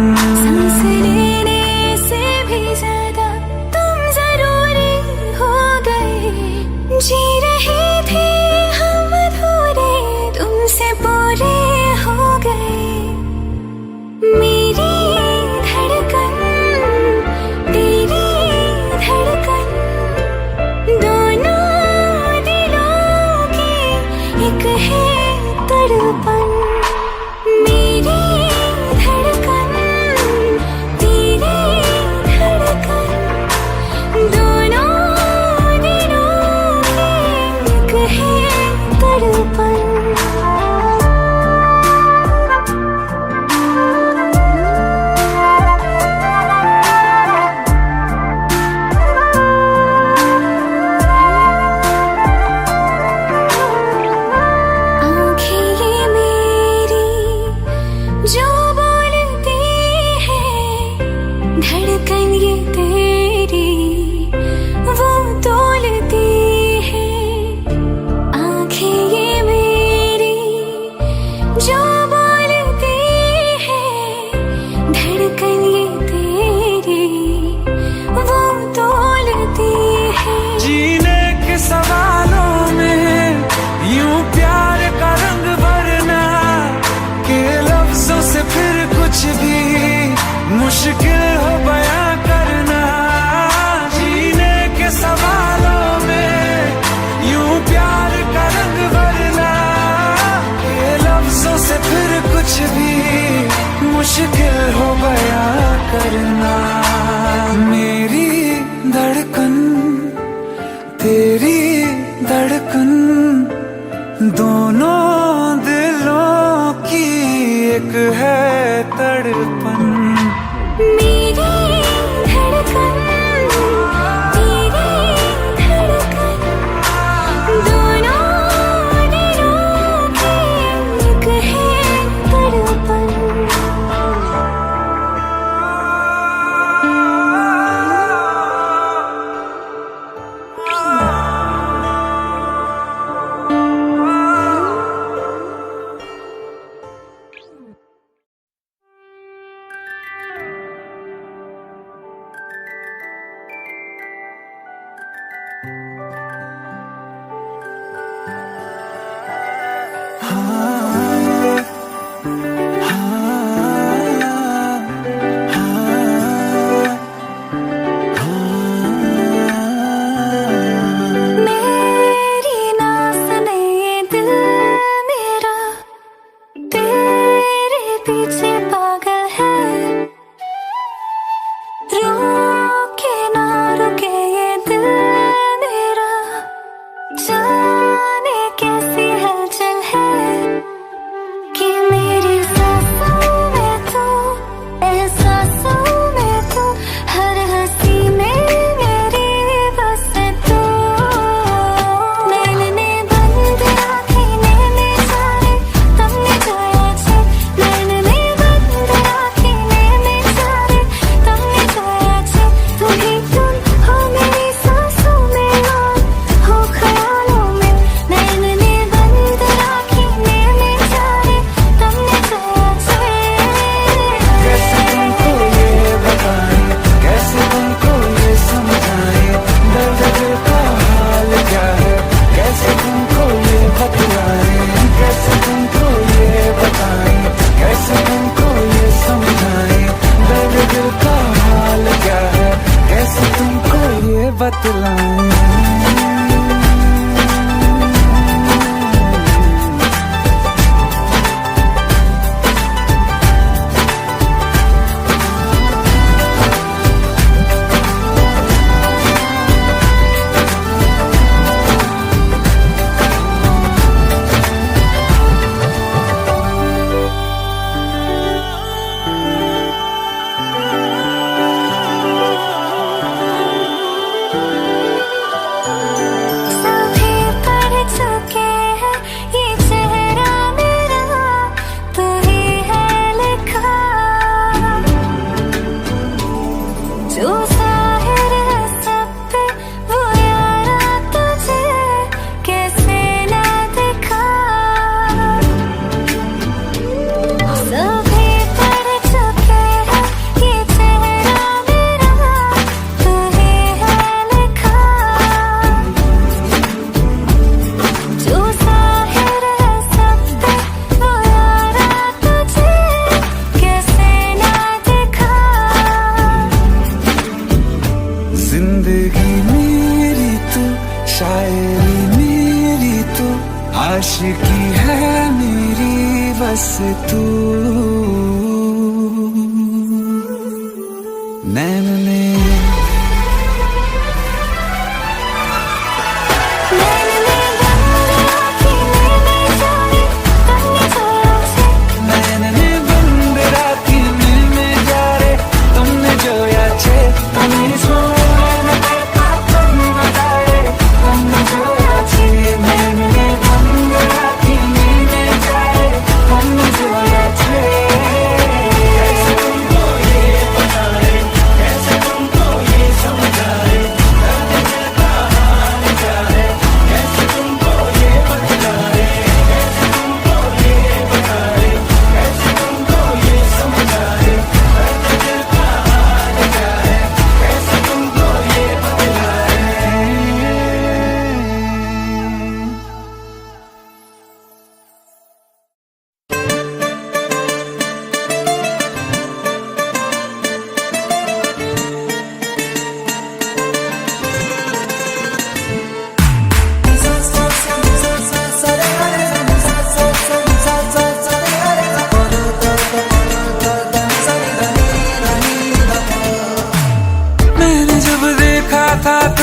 सांस लेने से भी ज्यादा तुम जरूरी हो गए। जी रहे थे हम अधूरे, तुमसे पूरे हो गए। मेरी धड़कन तेरी धड़कन, दोनों दिलों की एक है तड़पन। मेरी धड़कन भी मुश्किल हो बयां करना, जीने के सवालों में यूं प्यार का रंग भरना, ये लफ्जों से फिर कुछ भी मुश्किल हो बयां करना। मेरी धड़कन तेरी धड़कन, दोनों दिलों की एक है तड़पन। मेरी धड़कन तेरी धड़कन, दोनों दिलों की एक है तड़पन।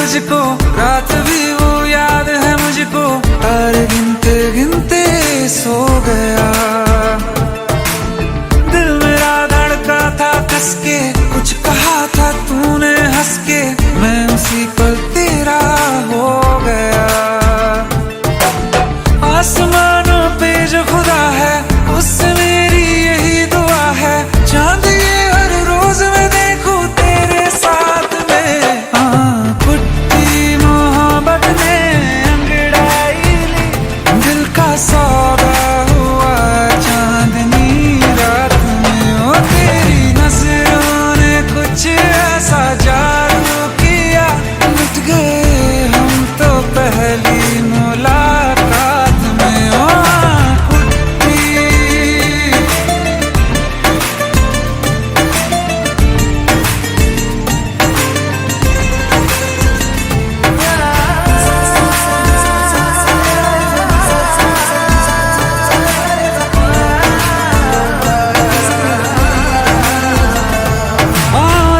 तुझको, रात भी वो याद है मुझको, तारे गिनते गिनते सो गया। दिल मेरा धड़का था कस के, कुछ कहा था तूने हंस के, मैं उसी पल तेरा हो गया। आसमानों पे जो खुदा है, उससे मेरी यही दुआ है, चांद ये हर रोज मैं देखूं तेरे साथ में। कुट्टी मोहब्बत ने अंगड़ाई ली, दिल का सौदा हुआ चांदनी रात में। ओ तेरी नजरों ने कुछ ऐसा जादू किया, लुट गए हम तो पहली मुलाकात में। ओ कुट्टी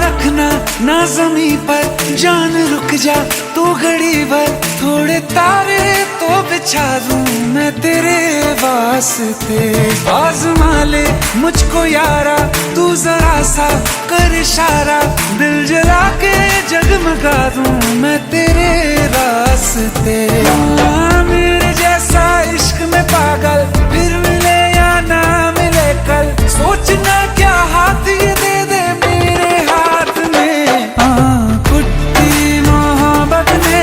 रखना ना ज़मीं पर, जान रुक जा तू घड़ी भर, थोड़े तारे तो बिछा दूं मैं तेरे वास्ते। आज़मा ले मुझको यारा, तू जरा सा कर इशारा, दिल जला के जगमगा दूं मैं तेरे रास्ते। मेरे जैसा इश्क में पागल फिर मिले या ना मिले कल, सोचना क्या हाथ ये दे दे मेरे हाथ में। कुट्टी मोहब्बत ने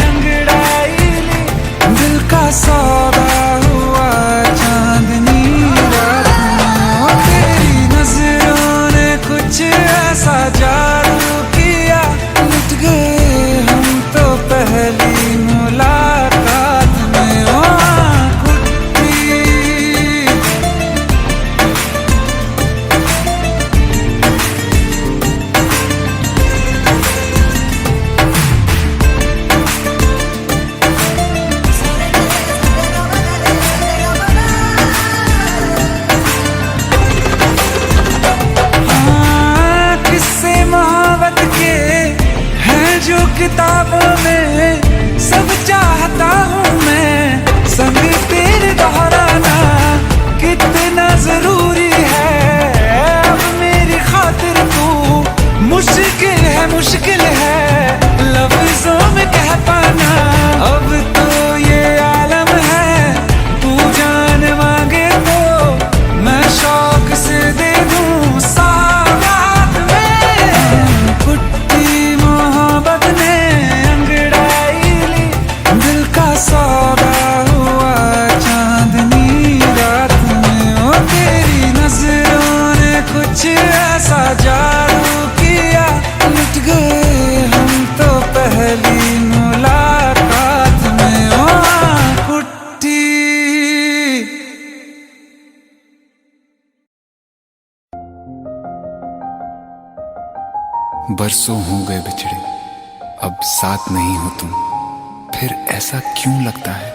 अंगड़ाई ली, दिल का सौदा हुआ चांदनी रात में। ओ तेरी नजरों ने कुछ ऐसा जादू किया, लुट गए हम तो पहली मुलाकात में। ओ कुट्टी किस्से मोहब्बत के हैं जो किताबों में, सब चाहता हूँ मैं संग तेरे दोहराना, कितना जरूरी है अब मेरी खातिर तू, मुश्किल है लफ्जों में कह पाना। अब तो ये आलम है, तू जान मांगे तो मैं शौक से दे दूं सौगात में। कुट्टी मोहब्बत ने अंगड़ाई ली, दिल का सौदा हुआ चांदनी रात में। ओ तेरी नजरों ने कुछ ऐसा जादू किया, लुट गए हम तो पहली मुलाकात में। ओ कुट्टी बरसों हो गए बिछड़े, अब साथ नहीं हो तुम, फिर ऐसा क्यों लगता है,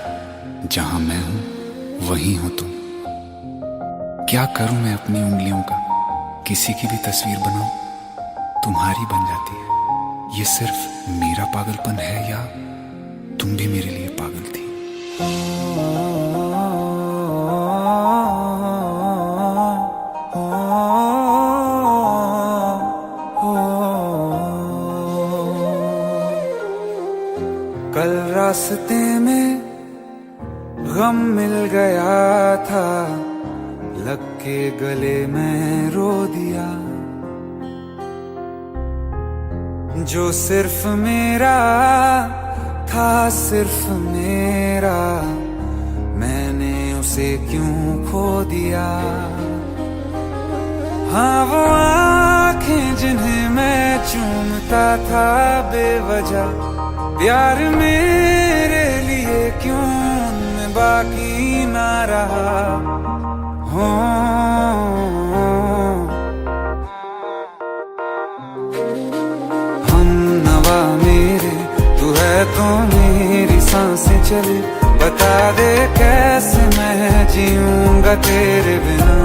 जहां मैं हूं वहीं हो तुम। क्या करूं मैं अपनी उंगलियों का, किसी की भी तस्वीर बनाऊं, तुम्हारी बन जाती है। ये सिर्फ मेरा पागलपन है या तुम भी मेरे लिए पागल थी। कल रास्ते में गम मिल गया था, लग के गले में रो दिया। जो सिर्फ मेरा था, सिर्फ मेरा, मैंने उसे क्यों खो दिया। हाँ वो आँखें जिन्हें मैं चूमता था बेवजह, प्यार मेरे लिए क्यों उनमें बाकी ना रहा। हो हम नवा मेरे, तू है तो मेरी सांसें चले, बता दे कैसे मैं जीऊंगा तेरे बिना।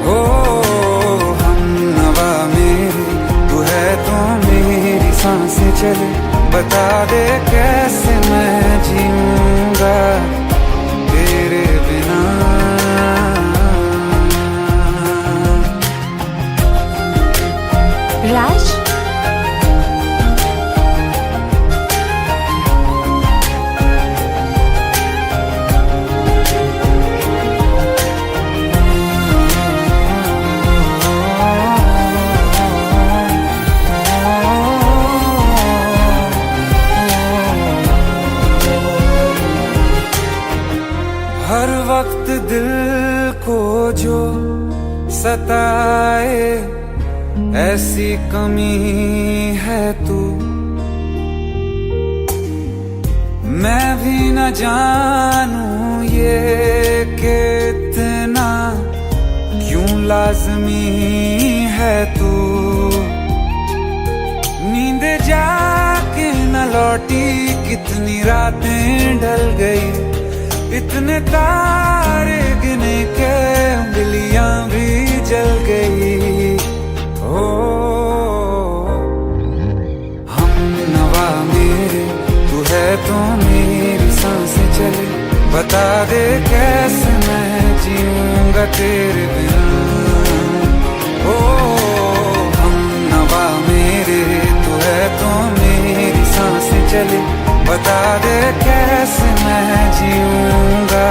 हो हम नवा मेरे, तू है तो मेरी सांसें चले, सताए, ऐसी कमी है तू। मैं भी न जानूं ये कि इतना क्यों लाज़मी है तू। नींद जाके न लौटी, कितनी रातें ढल गई, इतने तारे गिने के उंगलियां भी जल गई। ओ हम नवा मेरे, तू है तो मेरी सांसें चले। बता दे कैसे मैं जीऊंगा तेरे बिना। ओ हम नवा मेरे, तू है तो मेरी सांसें चले। बता दे कैसे मैं जीऊंगा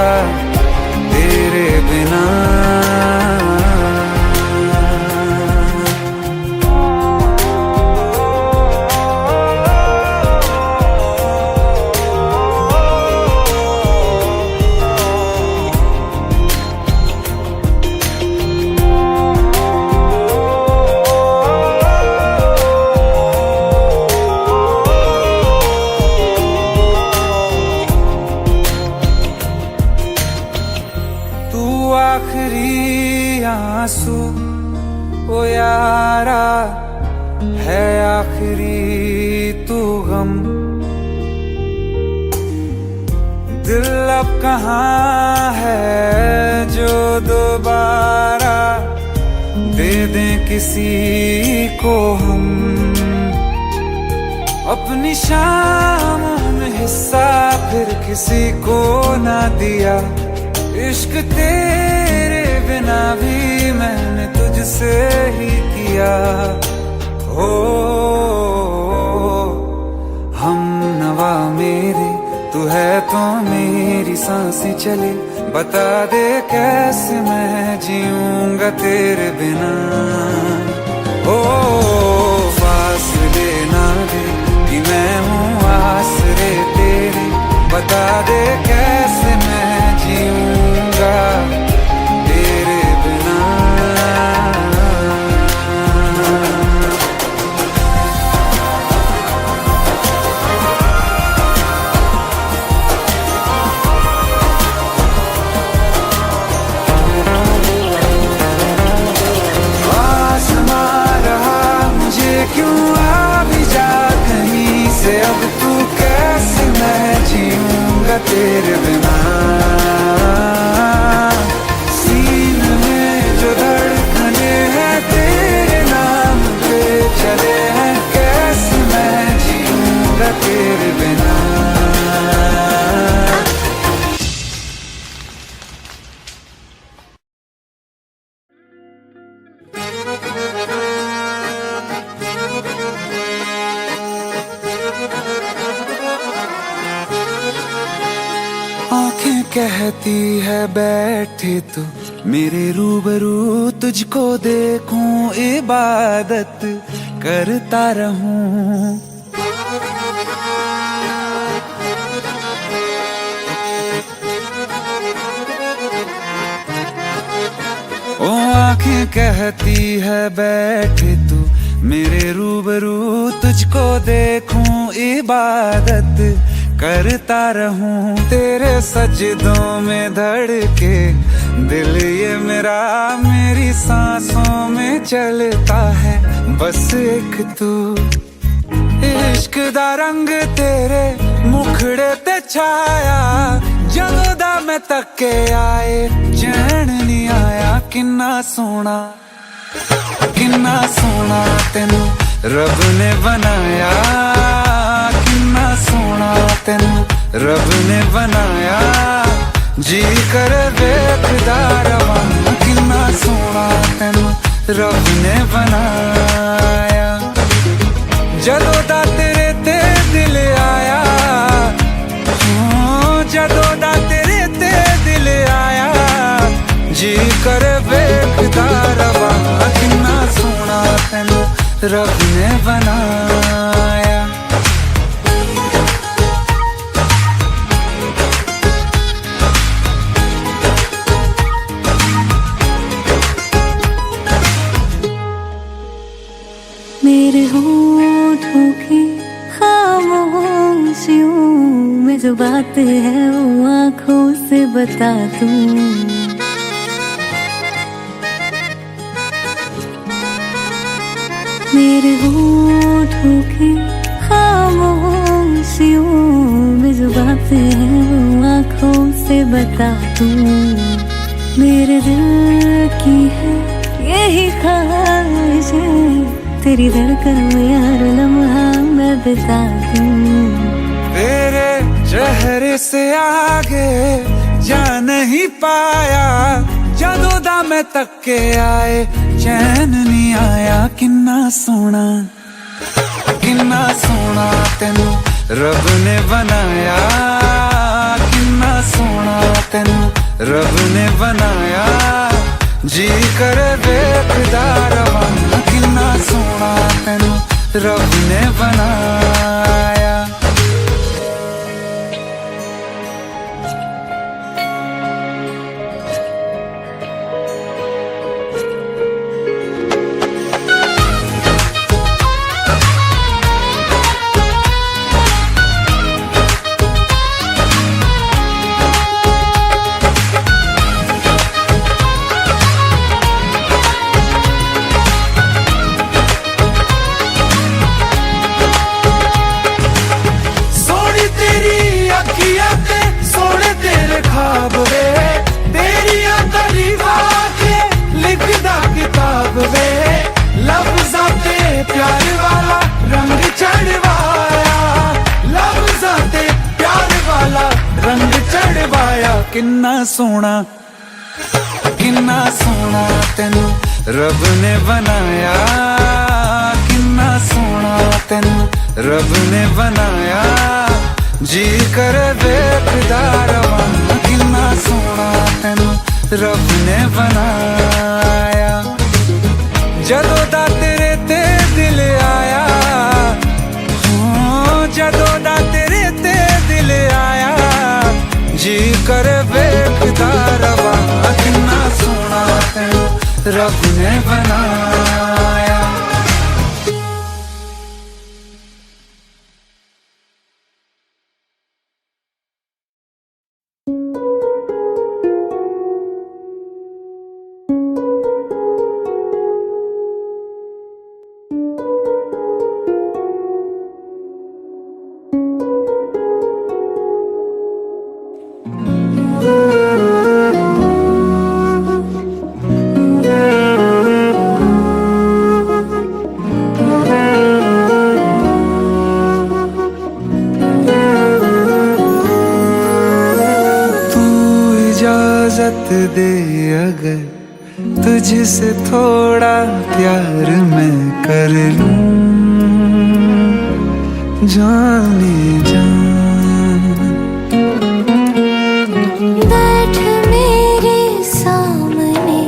तेरे बिना। आखिरी आंसू ओ यारा है, आखिरी तू गम। दिल अब कहाँ है जो दोबारा दे दें किसी को हम। अपनी शामों में हिस्सा फिर किसी को ना दिया। इश्क तेरे बिना भी मैंने तुझसे ही किया। ओ हम नवा मेरे, तू है तो मेरी सांसें चले। बता दे कैसे मैं जीऊंगा तेरे बिना। ओ फासले ना दे कि मैं हूँ आसरे तेरे। बता दे कैसे मैं जीऊंगा तेरे बिना। आसमां रहा मुझे क्यों, आ भी जा कहीं से अब तू। कैसे मैं जीऊंगा तेरे बिना। सीने में जो धड़कने हैं तेरे नाम पे चले हैं। कैसे मैं जीऊंगा तेरे बिना। आंखें कहती है बैठे तू मेरे रूबरू, तुझको देखूं इबादत करता रहूं। ओ आंखें कहती है बैठे तू मेरे रूबरू, तुझको देखूं इबादत करता रहूं। तेरे सजदों में धड़के दिल ये मेरा, मेरी सांसों में चलता है बस एक तू। इश्क दा रंग तेरे मुखड़े ते छाया, ਜਦੋਂ ਦਾ मैं तके आए चैन नहीं आया। किन्ना सोना तेनू रब ने बनाया। किन्ना सोना तेनू रब ने बनाया। जी कर वेखदा रवां, किन्ना सोना तेनू रब ने बनाया। जदों दा तेरे ते दिल आया, जदों दा तेरे ते दिल आया। जी कर वेखदा रवां, किन्ना सोना तेनू रब ने बनाया। मेरे होठों की खामोशियों में जो बात है वो आंखों से बता दूं। मेरे होठों की खामोशियों में जो बात है वो आंखों से बता दूं। मेरे दिल की है यही ख्वाहिश है, तेरी धड़कन में हर लम्हा मैं बिता दूं। तेरे चेहरे से आगे जा नहीं पाया, जदों दा मैं तक के आए चैन नहीं आया। किन्ना सोना तेनू रब ने बनाया, किन्ना सोना तेनू रब ने बनाया। जी करे वेखदा रवां, किन्ना सोना तेनू रब ने बनाया। सोने तेरे ख्वाब वे, तेरिया तारीफा के लिखदा किताब वे। लफ्ज़ां ते प्यार वाला रंग चढ़वाया, लफ्ज़ां ते प्यार वाला रंग चढ़वाया। किन्ना सोना तेनू रब ने बनाया, किन्ना सोना तेनू रब ने बनाया। जी करे वेखदा रवां, किन्ना सोना तेनू रब ने बनाया। जदों दा तेरे ते दिल आया, जदों दा तेरे ते दिल आया। जी करे वेखदा रवां, किन्ना सोना तेनू रब ने बनाया। इजाजत दे अगर तुझसे थोड़ा प्यार मैं कर लूं, जाने जान बैठ मेरे सामने,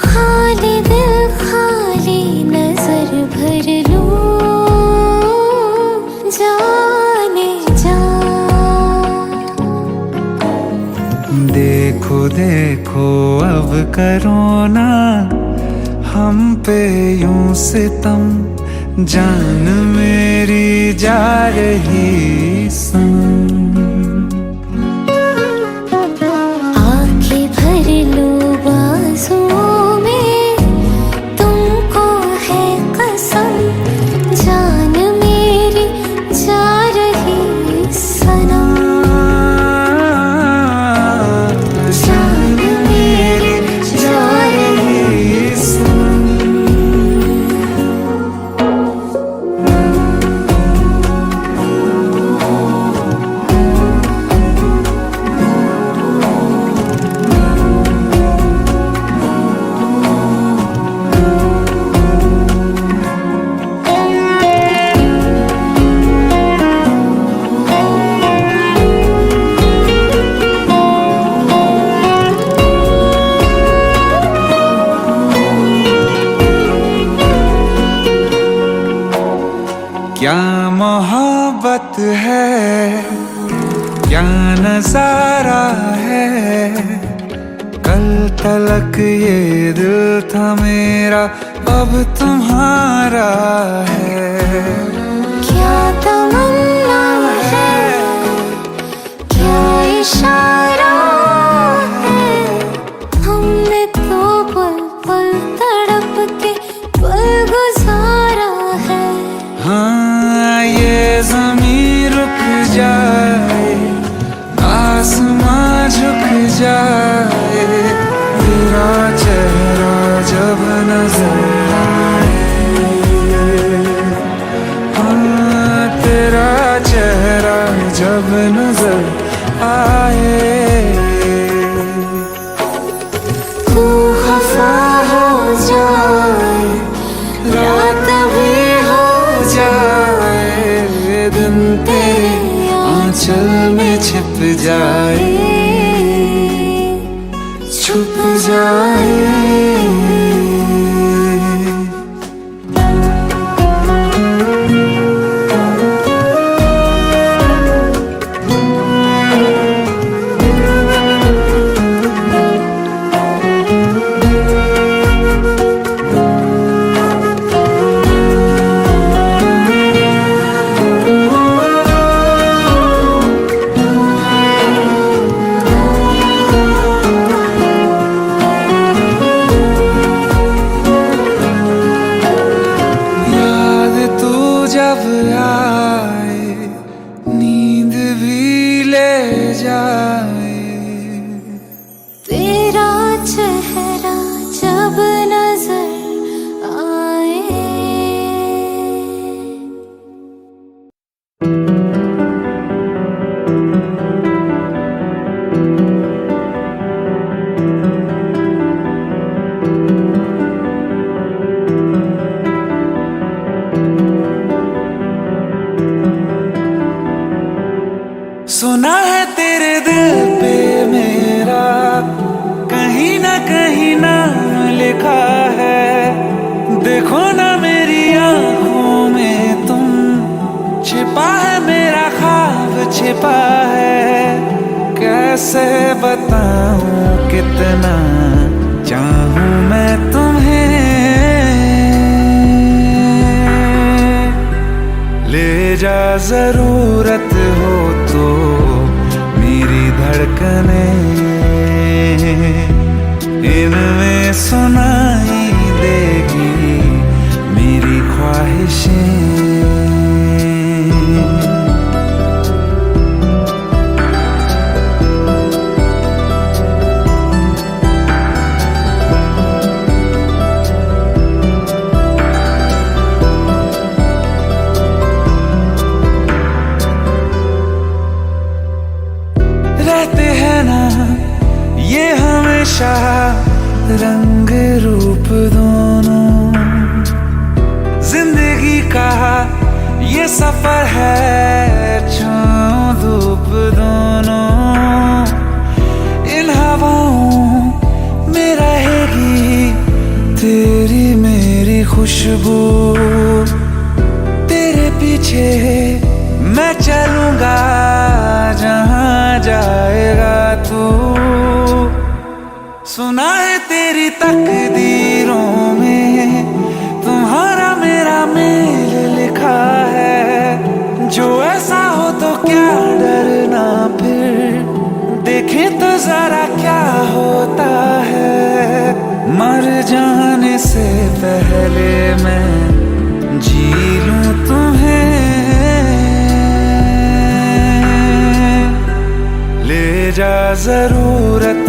खाली दिल खाली नजर भर लूं, जाने जा। देखो देखो अब करो ना हम पे यूं सितम, जान मेरी जा रही संग। आँखें भर लो बाजुओं में, तुमको है कसम, जान मेरी जा रही सनम, जान मेरी जा रही सनम। क्या मोहब्बत है, क्या नजारा है। कल तलक ये दिल था मेरा अब तुम्हारा है। क्या तमन्ना है, क्या इशारा है, हमने तो पल पल तड़प के पल गुजारा है। हाँ, ये ज़मीं रुक जाए, आसमां झुक जाए, तेरा चेहरा जब नजर आए। हाँ, तेरा चेहरा जब नजर आए। तू खफा हो जाए, रात भी हो जाए, दिन तेरे आंचल में छिप जाए, छुप जाए। जब आए नींद भी ले जाए, तेरा चेहरा जब नजर आए। सुना है तेरे दिल पे मेरा कहीं ना कहीं नाम लिखा है। देखो ना मेरी आंखों में तुम, छिपा है मेरा ख्वाब छिपा है। कैसे बताऊं कितना चाहूं मैं तुम्हें, ले जा जरूरत हो तो मेरी धड़कनें, इनमें सुनाई देगी मेरी ख्वाहिशें। रहते हैं ना ये हमेशा रंग रूप दोनों, जिंदगी का ये सफर है छाँव धूप दोनों। इन हवाओं में रहेगी तेरी मेरी खुशबू, तेरे पीछे मैं चलूंगा जहां जाएगा तू। सुना है तेरी तकदीरों में तुम्हारा मेरा मेल लिखा है। जो ऐसा हो तो क्या डरना, फिर देखे तो जरा क्या होता है। मर जाने से पहले मैं जी लूं तुम्हें, ले जा जरूरत